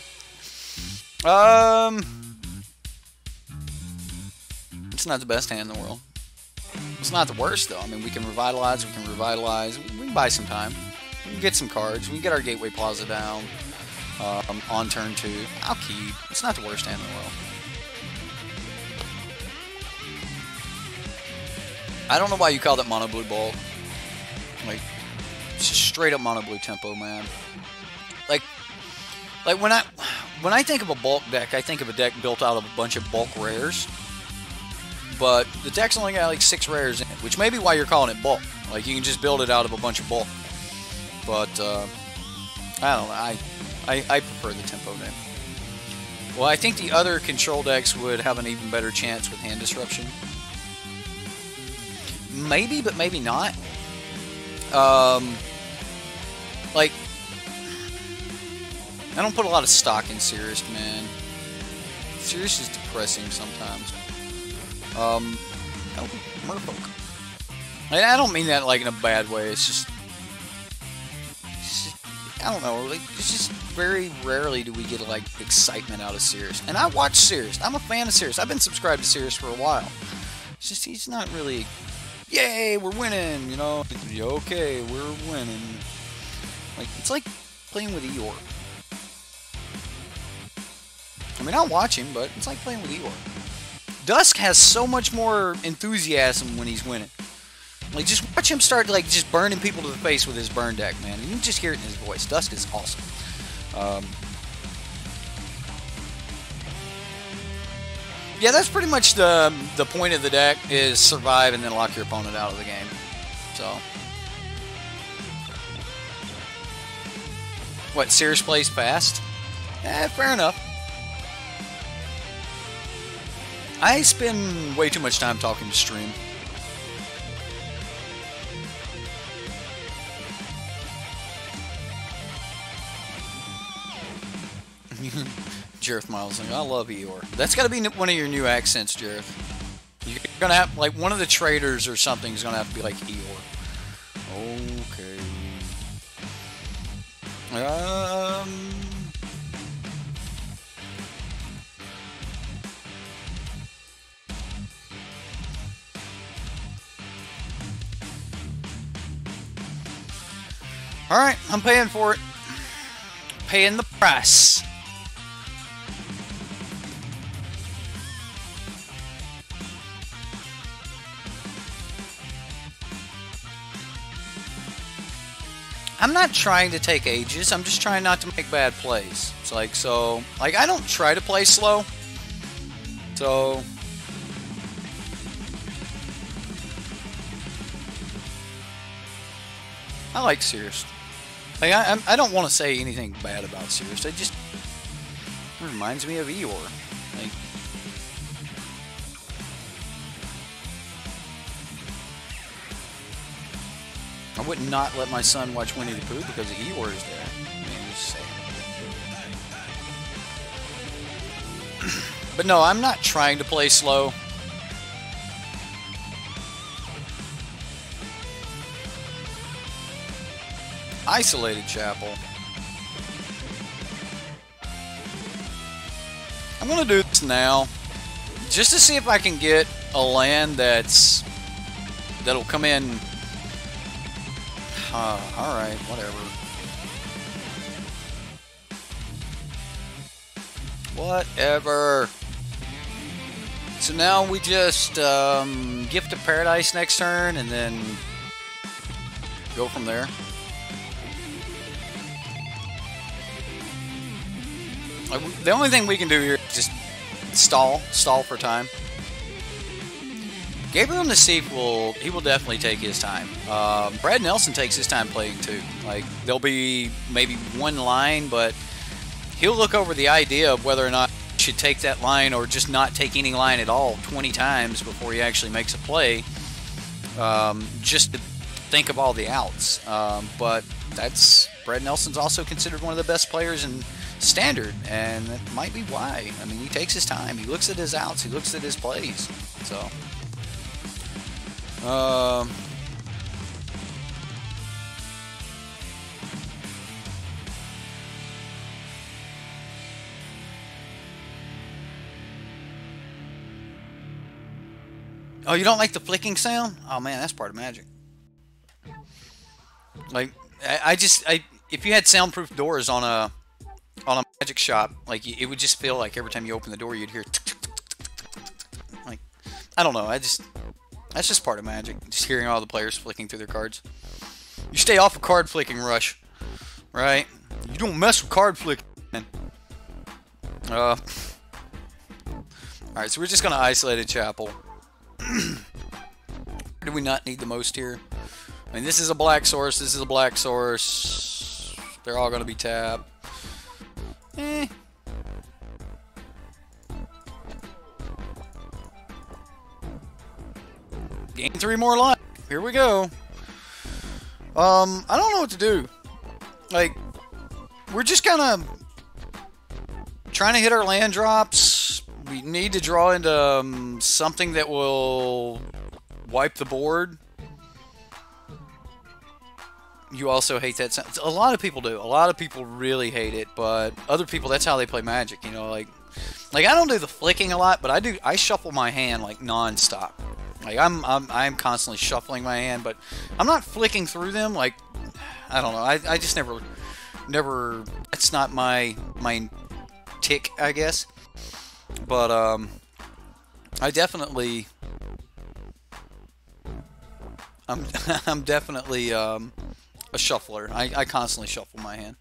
It's not the best hand in the world. It's not the worst though. I mean, we can revitalize. We can buy some time. We can get some cards. We can get our Gateway Plaza down on turn 2. I'll keep. It's not the worst hand in the world. I don't know why you call it mono blue bulk. Like, it's just straight up mono blue tempo, man. Like when I think of a bulk deck, I think of a deck built out of a bunch of bulk rares. But the deck's only got like 6 rares in it, which may be why you're calling it bulk. Like, you can just build it out of a bunch of bulk. But I don't know. I prefer the tempo name. Well, I think the other control decks would have an even better chance with hand disruption. Maybe, but maybe not. Like, I don't put a lot of stock in Sirius, man. Sirius is depressing sometimes. Oh, Merfolk. I don't mean that like in a bad way. It's just I don't know. Like, it's just very rarely do we get like excitement out of Sirius. And I watch Sirius. I'm a fan of Sirius. I've been subscribed to Sirius for a while. It's just he's not really. Yay, we're winning. You know. Okay, we're winning. Like, it's like playing with Eeyore. I mean, I'll watch him, but it's like playing with Eeyore. Dusk has so much more enthusiasm when he's winning. Like, just watch him start, like, just burning people to the face with his burn deck, man. You can just hear it in his voice. Dusk is awesome. Yeah, that's pretty much the point of the deck, is survive and then lock your opponent out of the game. So. What, Sirius plays fast? Fair enough. I spend way too much time talking to stream. Jareth Miles, I love Eeyore. That's got to be one of your new accents, Jareth. You're gonna have, like, one of the traders or something is gonna have to be like Eeyore. Okay. Alright, I'm paying for it. Paying the price. I'm not trying to take ages, I'm just trying not to make bad plays. It's like, I don't try to play slow. So, I like Sirius. Like, I don't want to say anything bad about Sirius. It reminds me of Eeyore. Like, I would not let my son watch Winnie the Pooh because Eeyore is there. I mean, just saying. But no, I'm not trying to play slow. Isolated Chapel. I'm gonna do this now, just to see if I can get a land that'll come in. Alright, whatever. Whatever. So now we just Gift of Paradise next turn and then go from there. The only thing we can do here is just stall for time. Gabriel Nassif will definitely take his time. Brad Nelson takes his time playing too. Like, there'll be maybe one line, but he'll look over the idea of whether or not he should take that line or just not take any line at all 20 times before he actually makes a play. Just to think of all the outs. But Brad Nelson's also considered one of the best players in Standard, and that might be why. I mean, he takes his time. He looks at his outs. He looks at his plays. So. Oh, you don't like the flicking sound? Oh man, that's part of magic. Like, if you had soundproof doors on a magic shop, like, it would just feel like every time you open the door, you'd hear. Like, I don't know. That's just part of Magic. Just hearing all the players flicking through their cards. You stay off of card flicking, Rush. Right? You don't mess with card flicking. Alright, so we're just going to isolate a Chapel. Do we not need the most here? I mean, this is a black source. This is a black source. They're all going to be tapped. Gain 3 more life. Here we go. I don't know what to do. Like, we're just kind of trying to hit our land drops. We need to draw into something that will wipe the board. You also hate that sound. A lot of people do. A lot of people really hate it, but other people, that's how they play Magic, you know, like I don't do the flicking a lot, but I shuffle my hand like non-stop. Like I'm constantly shuffling my hand, but I'm not flicking through them. Like, I don't know. I just never. It's not my tick, I guess. But I definitely. I'm definitely a shuffler. I constantly shuffle my hand.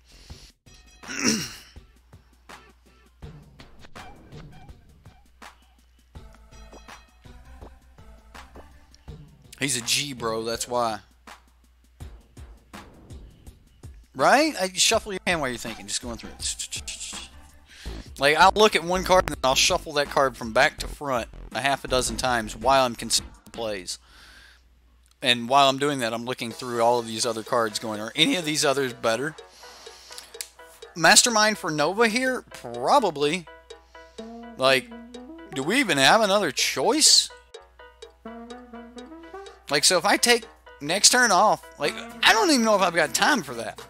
He's a G, bro. That's why. Right? I shuffle your hand while you're thinking. Just going through it. Like, I'll look at one card and then I'll shuffle that card from back to front a half a dozen times while I'm considering plays. And while I'm doing that, I'm looking through all of these other cards going, are any of these others better? Mastermind for Nova here? Probably. Like, do we even have another choice? Like, so if I take next turn off, like, I don't even know if I've got time for that.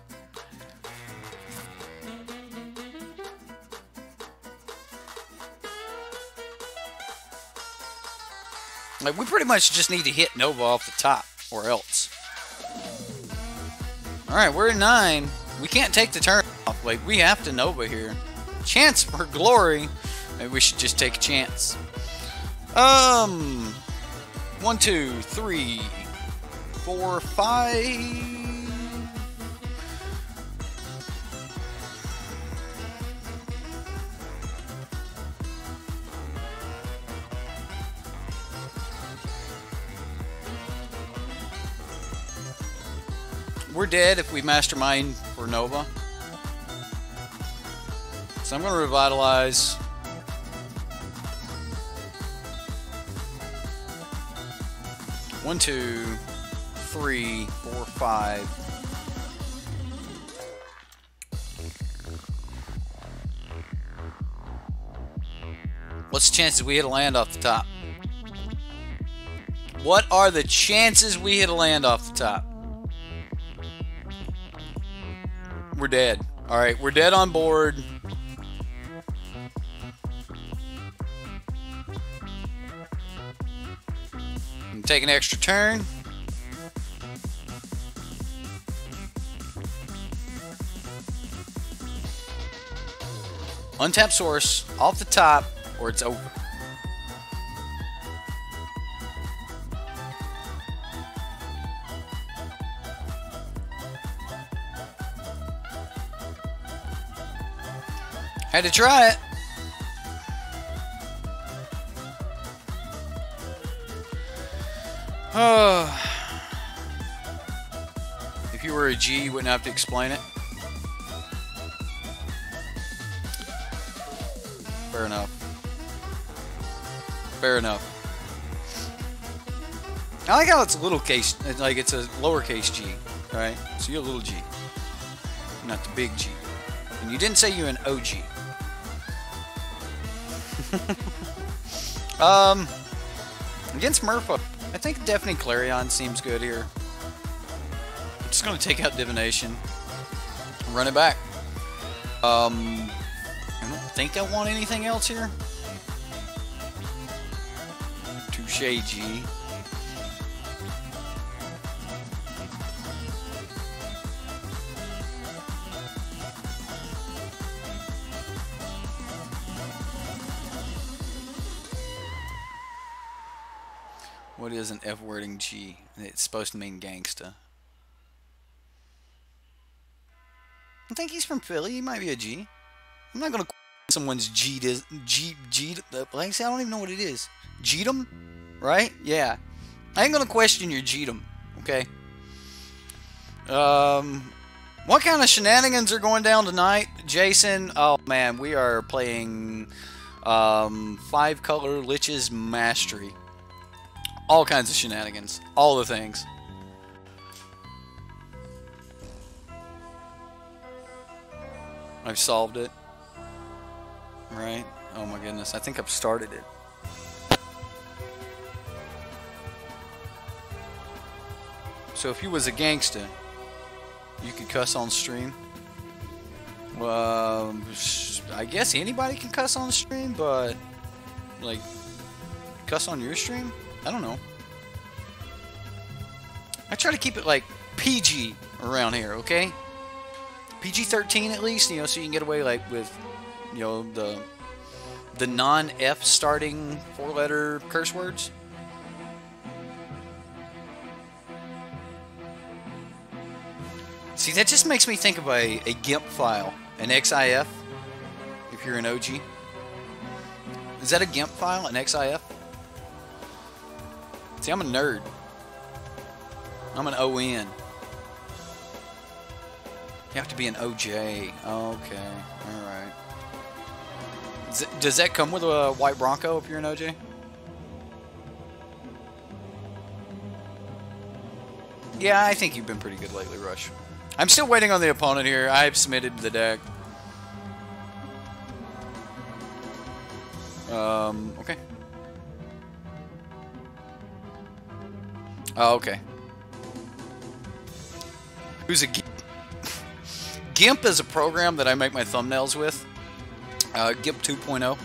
Like, we pretty much just need to hit Nova off the top, or else. Alright, we're at 9. We can't take the turn off. Like, we have to Nova here. Chance for glory. Maybe we should just take a chance. 1, 2, 3, 4, 5. We're dead if we mastermind for Nova. So I'm going to revitalize. One, 2, 3, 4, 5. What's the chances we hit a land off the top? What are the chances we hit a land off the top? We're dead. Alright, we're dead on board. Take an extra turn. Untap source off the top, or it's over. Had to try it. If you were a G, you wouldn't have to explain it. Fair enough. Fair enough. I like how it's a little case, like it's a lowercase g, right? So you're a little g, not the big G. And you didn't say you're an OG. Against Murpha, I think definitely Clarion seems good here. I'm just going to take out Divination and run it back. I don't think I want anything else here. Touché, G. What is an F-wording G? It's supposed to mean gangsta. I think he's from Philly. He might be a G. I'm not gonna someone's G. Like I say, I don't even know what it is. Jeetum, right? Yeah. I ain't gonna question your Jeetum. Okay. What kind of shenanigans are going down tonight, Jason? Oh man, we are playing 5-color Lich's Mastery. All kinds of shenanigans. All the things. I've solved it. Right? Oh my goodness, I think I've started it. So if you was a gangster, you could cuss on stream. Well, I guess anybody can cuss on stream, but like cuss on your stream? I don't know. I try to keep it like PG around here, okay? PG-13 at least, you know, so you can get away like with, you know, the non-F starting 4-letter curse words. See, that just makes me think of a GIMP file, an XIF, if you're an OG. Is that a GIMP file, an XIF? See, I'm a nerd. I'm an ON. You have to be an OJ. Okay, alright. Does that come with a white Bronco if you're an OJ? Yeah, I think you've been pretty good lately, Rush. I'm still waiting on the opponent here. I've submitted the deck. Okay. Oh, okay. Who's a GIMP? GIMP is a program that I make my thumbnails with. GIMP 2.0.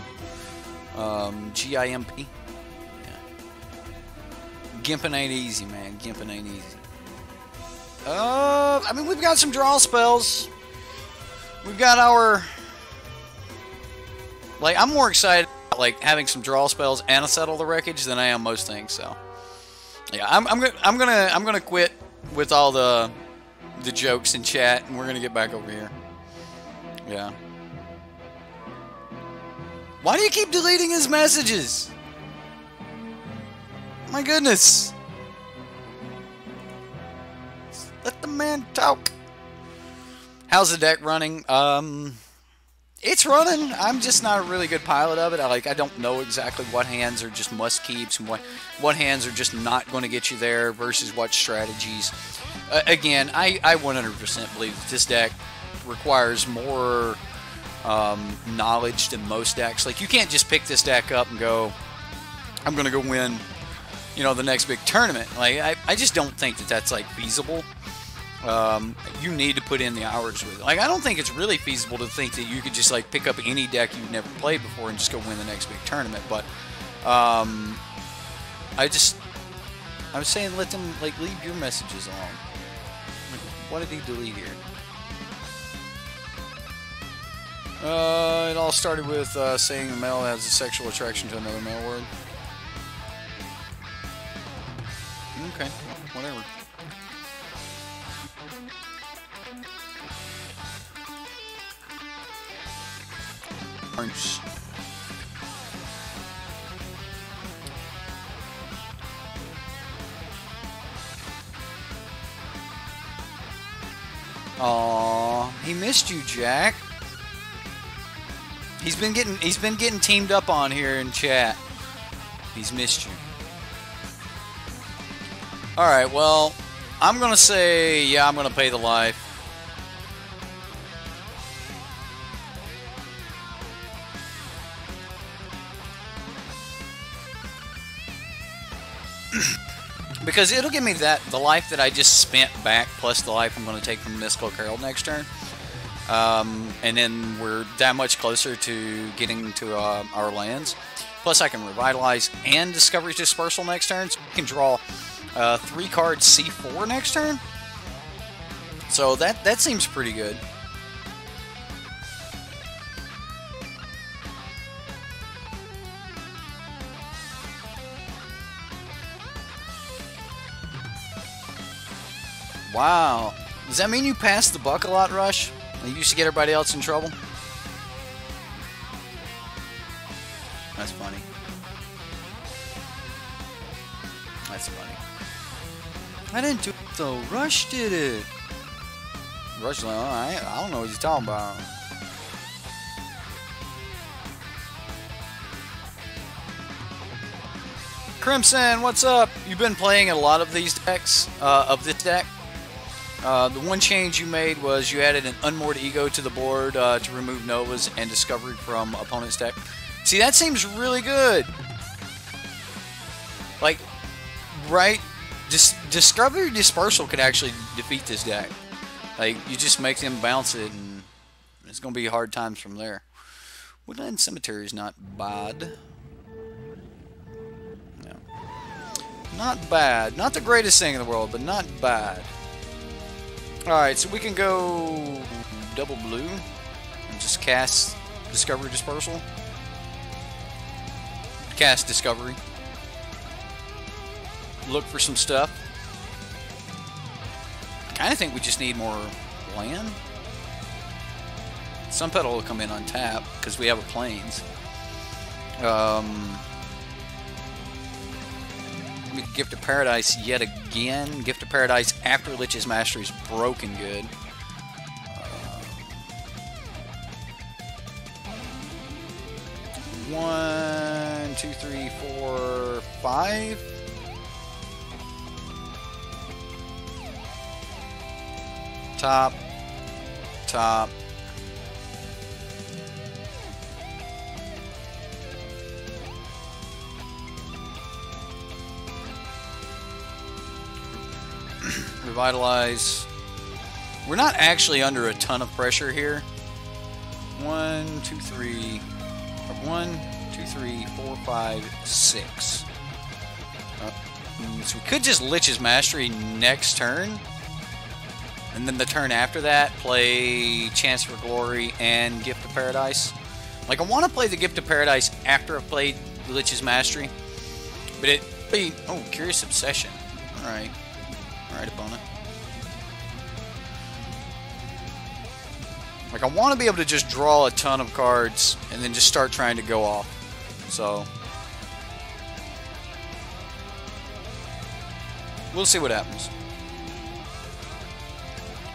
GIMP. Yeah. Gimping ain't easy, man. Gimping ain't easy. I mean, we've got some draw spells. We've got our... Like, I'm more excited about, like, having some draw spells and a Settle the Wreckage than I am most things, so... Yeah, I'm gonna quit with all the jokes in chat, and we're gonna get back over here. Yeah. Why do you keep deleting his messages? My goodness. Let the man talk. How's the deck running? It's running. I'm just not a really good pilot of it. I don't know exactly what hands are just must keeps and what hands are just not going to get you there versus what strategies. Again, I 100% believe that this deck requires more knowledge than most decks. Like, you can't just pick this deck up and go, I'm going to go win, you know, the next big tournament. Like, I just don't think that that's like feasible. You need to put in the hours with it. Like, I don't think it's really feasible to think that you could just like pick up any deck you've never played before and just go win the next big tournament. But I was saying, let them like leave your messages alone. Like, what did he delete here? It all started with saying a male has a sexual attraction to another male word. Okay, whatever. Orange. Aww, he missed you, Jack. He's been getting teamed up on here in chat. He's missed you. All right, well, I'm gonna say, yeah, I'm gonna pay the life. Because it'll give me the life that I just spent back, plus the life I'm going to take from Mystical Carol next turn. And then we're that much closer to getting to our lands. Plus I can Revitalize and Discovery Dispersal next turn, so I can draw 3 cards C4 next turn. So that seems pretty good. Wow. Does that mean you passed the buck a lot, Rush? You used to get everybody else in trouble? That's funny. That's funny. I didn't do it though. Rush did it. Rush like, oh, I don't know what he's talking about. Crimson, what's up? You've been playing a lot of these decks, of this deck. The one change you made was you added an Unmoored Ego to the board to remove Novas and Discovery from opponent's deck. See, that seems really good. Like, right? Discovery Dispersal could actually defeat this deck. Like, you just make them bounce it, and it's going to be hard times from there. Woodland Cemetery is not bad. No. Not bad. Not the greatest thing in the world, but not bad. Alright, so we can go double blue and just cast Discovery Dispersal. Cast Discovery. Look for some stuff. I kind of think we just need more land. Sun Petal will come in on tap because we have a Plains. Gift of Paradise yet again. Gift of Paradise after Lich's Mastery is broken good. 1, 2, 3, 4, 5. Top. Revitalize. We're not actually under a ton of pressure here. 1, 2, 3. 1, 2, 3, 4, 5, 6. So we could just Lich's Mastery next turn. And then the turn after that, play Chance for Glory and Gift of Paradise. Like, I want to play the Gift of Paradise after I've played Lich's Mastery. But it be... Oh, Curious Obsession. Alright. Alright, opponent. Like, I want to be able to just draw a ton of cards and then just start trying to go off. So... we'll see what happens.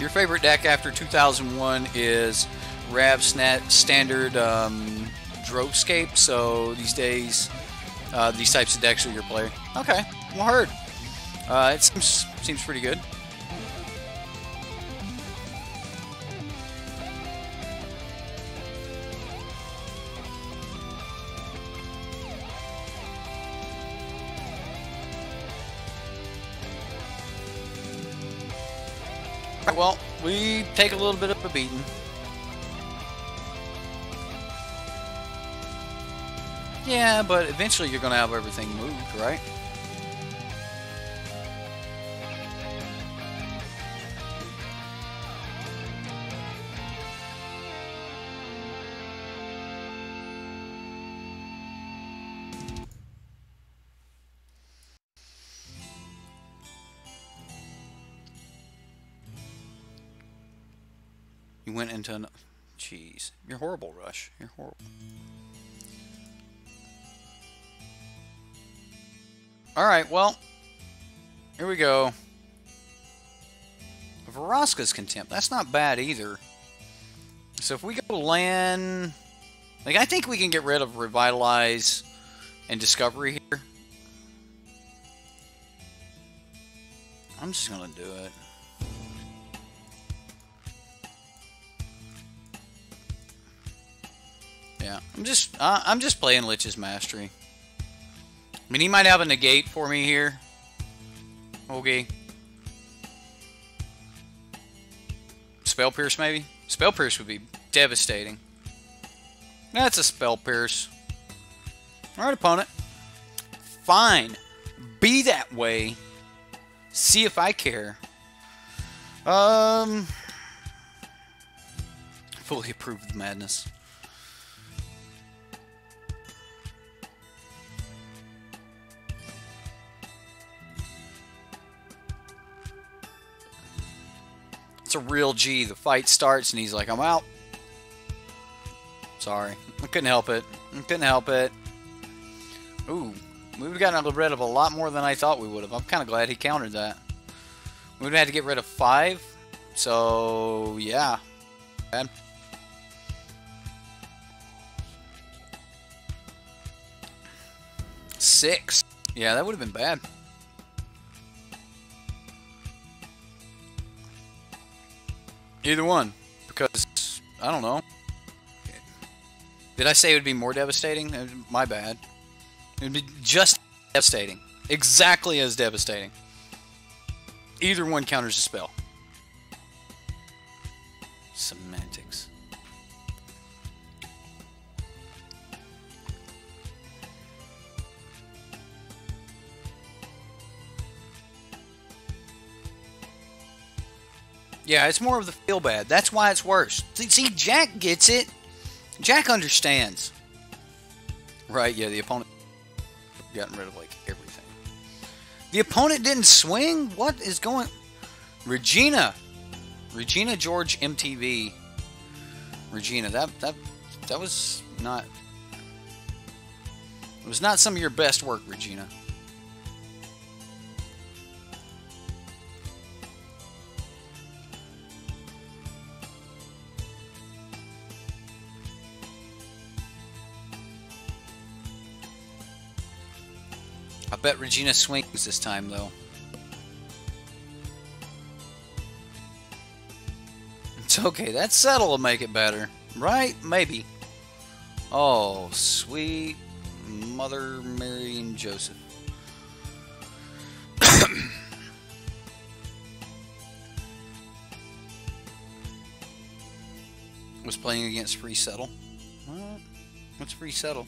Your favorite deck after 2001 is Rav Standard Drovescape, so these days, these types of decks are your play. Okay, well heard. It seems pretty good. Well, we take a little bit of a beating. Yeah, but eventually you're going to have everything moved, right? You went into an... Jeez. You're horrible, Rush. You're horrible. Alright, well. Here we go. Vraska's Contempt. That's not bad either. So if we go land... Like, I think we can get rid of Revitalize and Discovery here. I'm just gonna do it. Yeah, I'm just playing Lich's Mastery. I mean, he might have a negate for me here. Okay. Spell Pierce, maybe? Spell Pierce would be devastating. That's a Spell Pierce. Alright, opponent. Fine. Be that way. See if I care. Fully approve of the madness. It's a real G. The fight starts and he's like, I'm out. Sorry. I couldn't help it. Ooh. We've gotten rid of a lot more than I thought we would have. I'm kind of glad he countered that. We would have had to get rid of 5. So, yeah. Bad. Six. Yeah, that would have been bad. Either one. Because, I don't know. Did I say it would be more devastating? My bad. It would be just devastating. Exactly as devastating. Either one counters the spell. Semantics. Yeah, it's more of the feel bad. That's why it's worse. See, Jack gets it. Jack understands. Right, yeah, the opponent gotten rid of, like, everything. The opponent didn't swing? What is going... Regina George MTV. Regina, that was not... It was not some of your best work, Regina. I bet Regina swings this time, though. It's okay. That settle will make it better. Right? Maybe. Oh, sweet Mother Mary and Joseph. Was playing against free settle. What? What's free settle?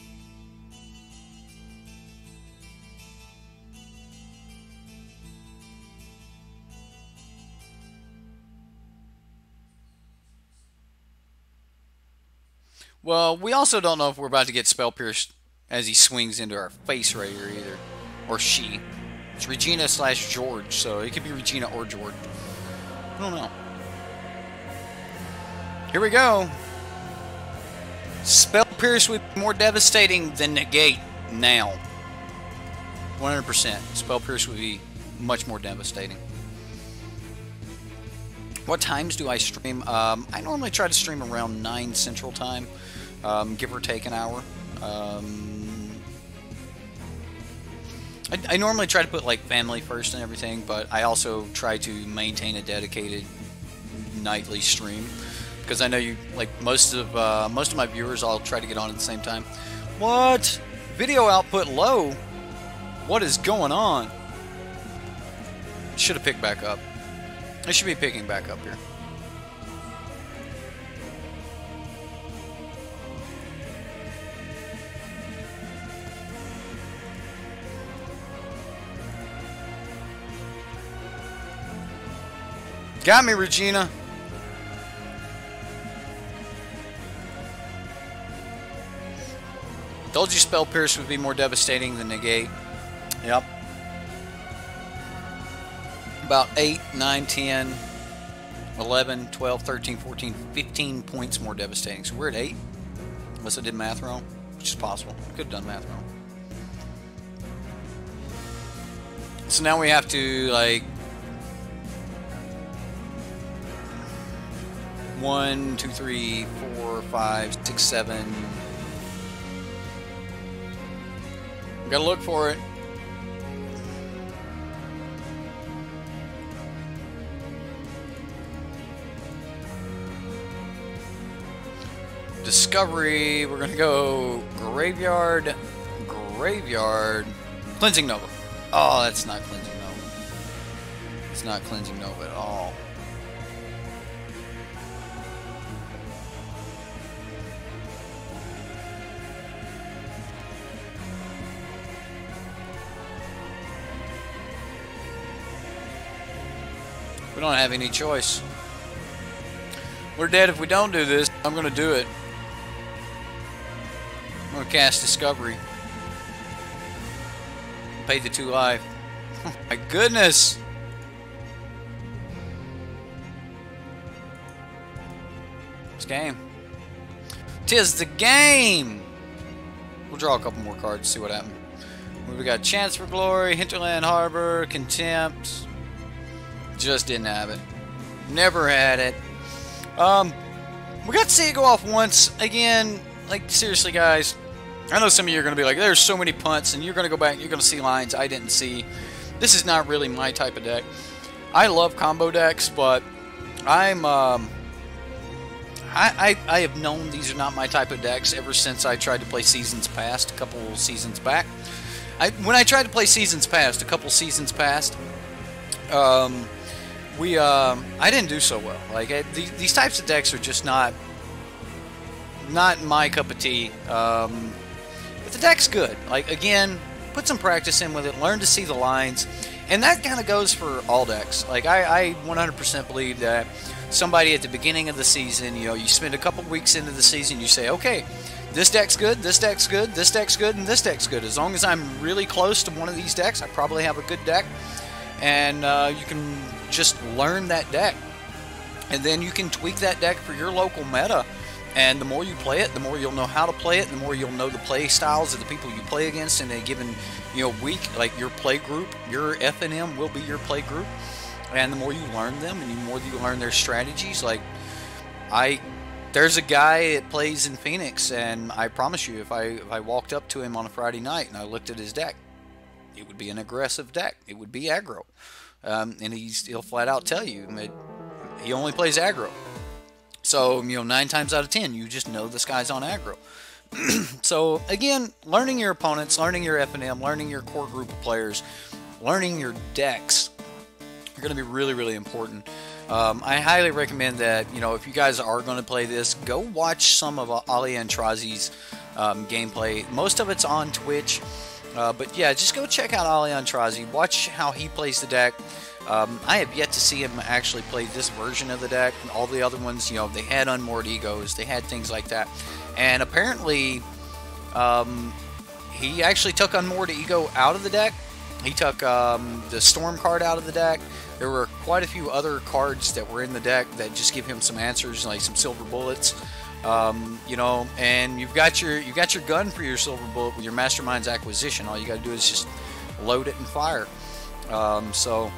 Well, we also don't know if we're about to get spell pierced as he swings into our face right here either. Or she. It's Regina / George, so it could be Regina or George. I don't know. Here we go. Spell pierce would be more devastating than negate now. 100%. Spell pierce would be much more devastating. What times do I stream? I normally try to stream around 9 Central Time. Give or take an hour. I normally try to put like family first and everything, but I also try to maintain a dedicated nightly stream because I know you like most of my viewers. I'll try to get on at the same time. What? Video output low? What is going on? It should have picked back up. It should be picking back up here. Got me, Regina. Told you spell pierce would be more devastating than negate. Yep. About 8, 9, 10, 11, 12, 13, 14, 15 points more devastating. So we're at 8. Unless I did math wrong, which is possible. I could have done math wrong. So now we have to, like, 1, 2, 3, 4, 5, 6, 7. We gotta look for it. Discovery. We're gonna go graveyard. Cleansing Nova. Oh, that's not Cleansing Nova. It's not Cleansing Nova at all. We don't have any choice. We're dead if we don't do this. I'm going to do it. I'm going to cast Discovery. Pay the 2 life. Oh my goodness. It's game. 'Tis the game! We'll draw a couple more cards, see what happens. We got Chance for Glory, Hinterland Harbor, Contempt. Just didn't have it. Never had it. We got to see it go off once. Again, like, seriously, guys. I know some of you are going to be like, there's so many punts, and you're going to go back and you're going to see lines I didn't see. This is not really my type of deck. I love combo decks, but I'm, I have known these are not my type of decks ever since I tried to play Seasons Past a couple seasons back. When I tried to play Seasons Past a couple seasons past, I didn't do so well. Like, these types of decks are just not my cup of tea. But the deck's good. Like, again, put some practice in with it, learn to see the lines, and that kind of goes for all decks. Like, I 100% believe that somebody at the beginning of the season, you know, you spend a couple weeks into the season, you say, okay, this deck's good, this deck's good, this deck's good, and this deck's good. As long as I'm really close to one of these decks, I probably have a good deck, and you can just learn that deck, and then you can tweak that deck for your local meta. And the more you play it, the more you'll know how to play it, the more you'll know the play styles of the people you play against in a given, you know, week. Like, your play group, your FNM will be your play group, and the more you learn them, and the more you learn their strategies. Like, there's a guy that plays in Phoenix, and I promise you, if I walked up to him on a Friday night and I looked at his deck, it would be an aggressive deck. It would be aggro, and he'll flat out tell you that he only plays aggro. So, you know, 9 times out of 10, you just know this guy's on aggro. So, again, learning your opponents, learning your FNM, learning your core group of players, learning your decks are going to be really, really important. I highly recommend that, you know, if you guys are going to play this, go watch some of Ali Antrazi's gameplay. Most of it's on Twitch. But yeah, just go check out Ali Antrazi. Watch how he plays the deck. I have yet to see him actually play this version of the deck. All the other ones, you know, they had unmoored egos, they had things like that. And apparently, he actually took unmoored ego out of the deck. He took the storm card out of the deck. There were quite a few other cards that were in the deck that just give him some answers, like some silver bullets. You know, and you've got your gun for your silver bullet with your Mastermind's Acquisition. All you got to do is just load it and fire. So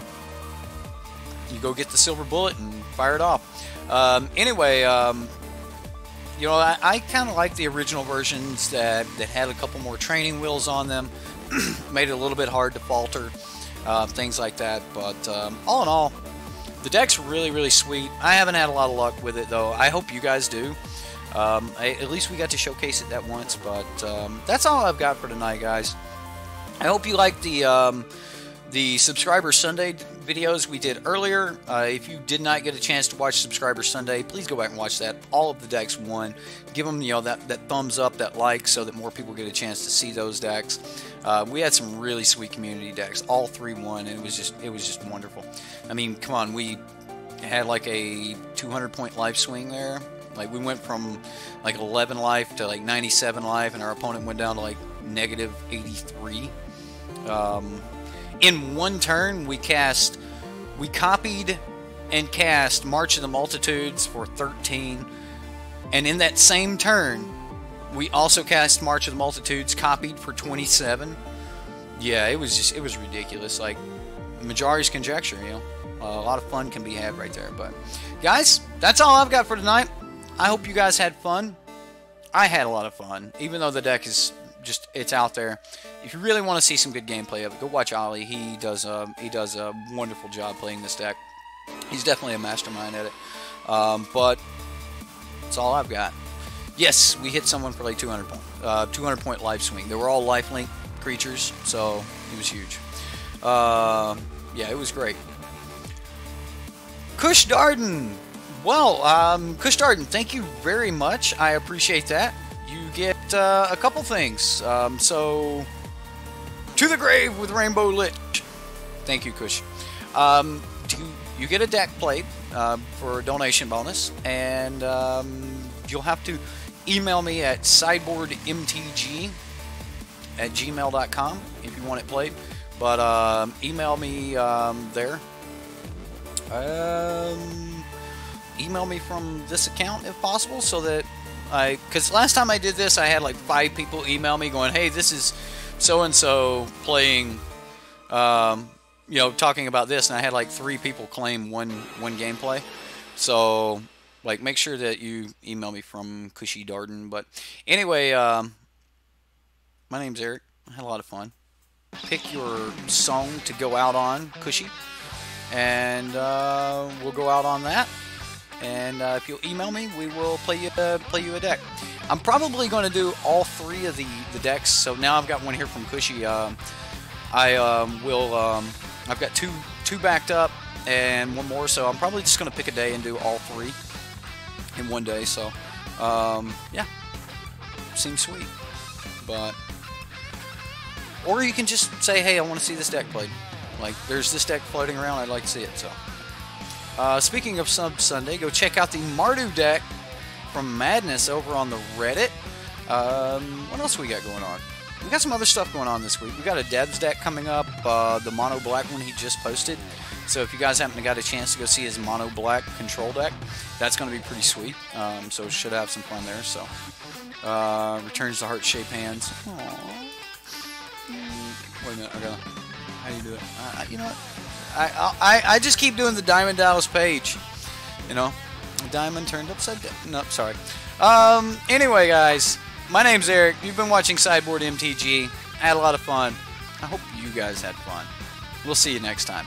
you go get the silver bullet and fire it off. Anyway, you know, I kind of like the original versions that had a couple more training wheels on them. Made it a little bit hard to falter, things like that. But all in all, the deck's really, really sweet. I haven't had a lot of luck with it, though. I hope you guys do. At least we got to showcase it that once. But that's all I've got for tonight, guys. I hope you liked the Subscriber Sunday videos we did earlier. If you did not get a chance to watch Subscriber Sunday, please go back and watch that. All of the decks won. Give them, you know, that thumbs up, that like, so that more people get a chance to see those decks. We had some really sweet community decks. All 3 won, and it was just wonderful. I mean, come on, we had like a 200-point life swing there. Like, we went from like 11 life to like 97 life, and our opponent went down to like negative 83. In one turn, we copied and cast March of the Multitudes for 13, and in that same turn, we also cast March of the Multitudes, copied for 27. Yeah, it was ridiculous. Like, Majority's conjecture, you know. A lot of fun can be had right there. But, guys, that's all I've got for tonight. I hope you guys had fun. I had a lot of fun, even though the deck is just, it's out there. If you really want to see some good gameplay of it, go watch Ali. He does a wonderful job playing this deck. He's definitely a mastermind at it. But that's all I've got. Yes, we hit someone for like 200 point life swing. They were all lifelink creatures, so it was huge. Yeah, it was great. Kush Darden. Well, Kush Darden, thank you very much. I appreciate that. You get a couple things. So, to the grave with Rainbow Lich. Thank you, Kush. You get a deck plate for a donation bonus, and you'll have to email me at sideboardmtg@gmail.com if you want it played. But email me there. email me from this account if possible, so that because last time I did this, I had like 5 people email me going, hey, this is so-and-so playing, you know, talking about this, and I had like 3 people claim one gameplay. So, like, make sure that you email me from Cushy Darden. But anyway, my name's Eric. I had a lot of fun. Pick your song to go out on, Cushy, and we'll go out on that. And if you'll email me, we will play you a deck. I'm probably going to do all 3 of the decks. So now I've got one here from Cushy. I've got two backed up and one more. So I'm probably just going to pick a day and do all 3 in one day. So yeah, seems sweet. But or you can just say, hey, I want to see this deck played. Like, there's this deck floating around. I'd like to see it. So. Speaking of Sub Sunday, go check out the Mardu deck from Madness over on the Reddit. What else we got going on? We got some other stuff going on this week. We got a Devs deck coming up, the Mono Black one he just posted. So if you guys haven't got a chance to go see his Mono Black control deck, that's going to be pretty sweet. So should have some fun there. So returns to heart-shaped hands. Aww. Wait a minute, I gotta. How do you do it? You know what? I just keep doing the Diamond Dallas page, you know, diamond turned upside down. Nope, sorry. Anyway, guys, my name's Eric. You've been watching Sideboard MTG. I had a lot of fun. I hope you guys had fun. We'll see you next time.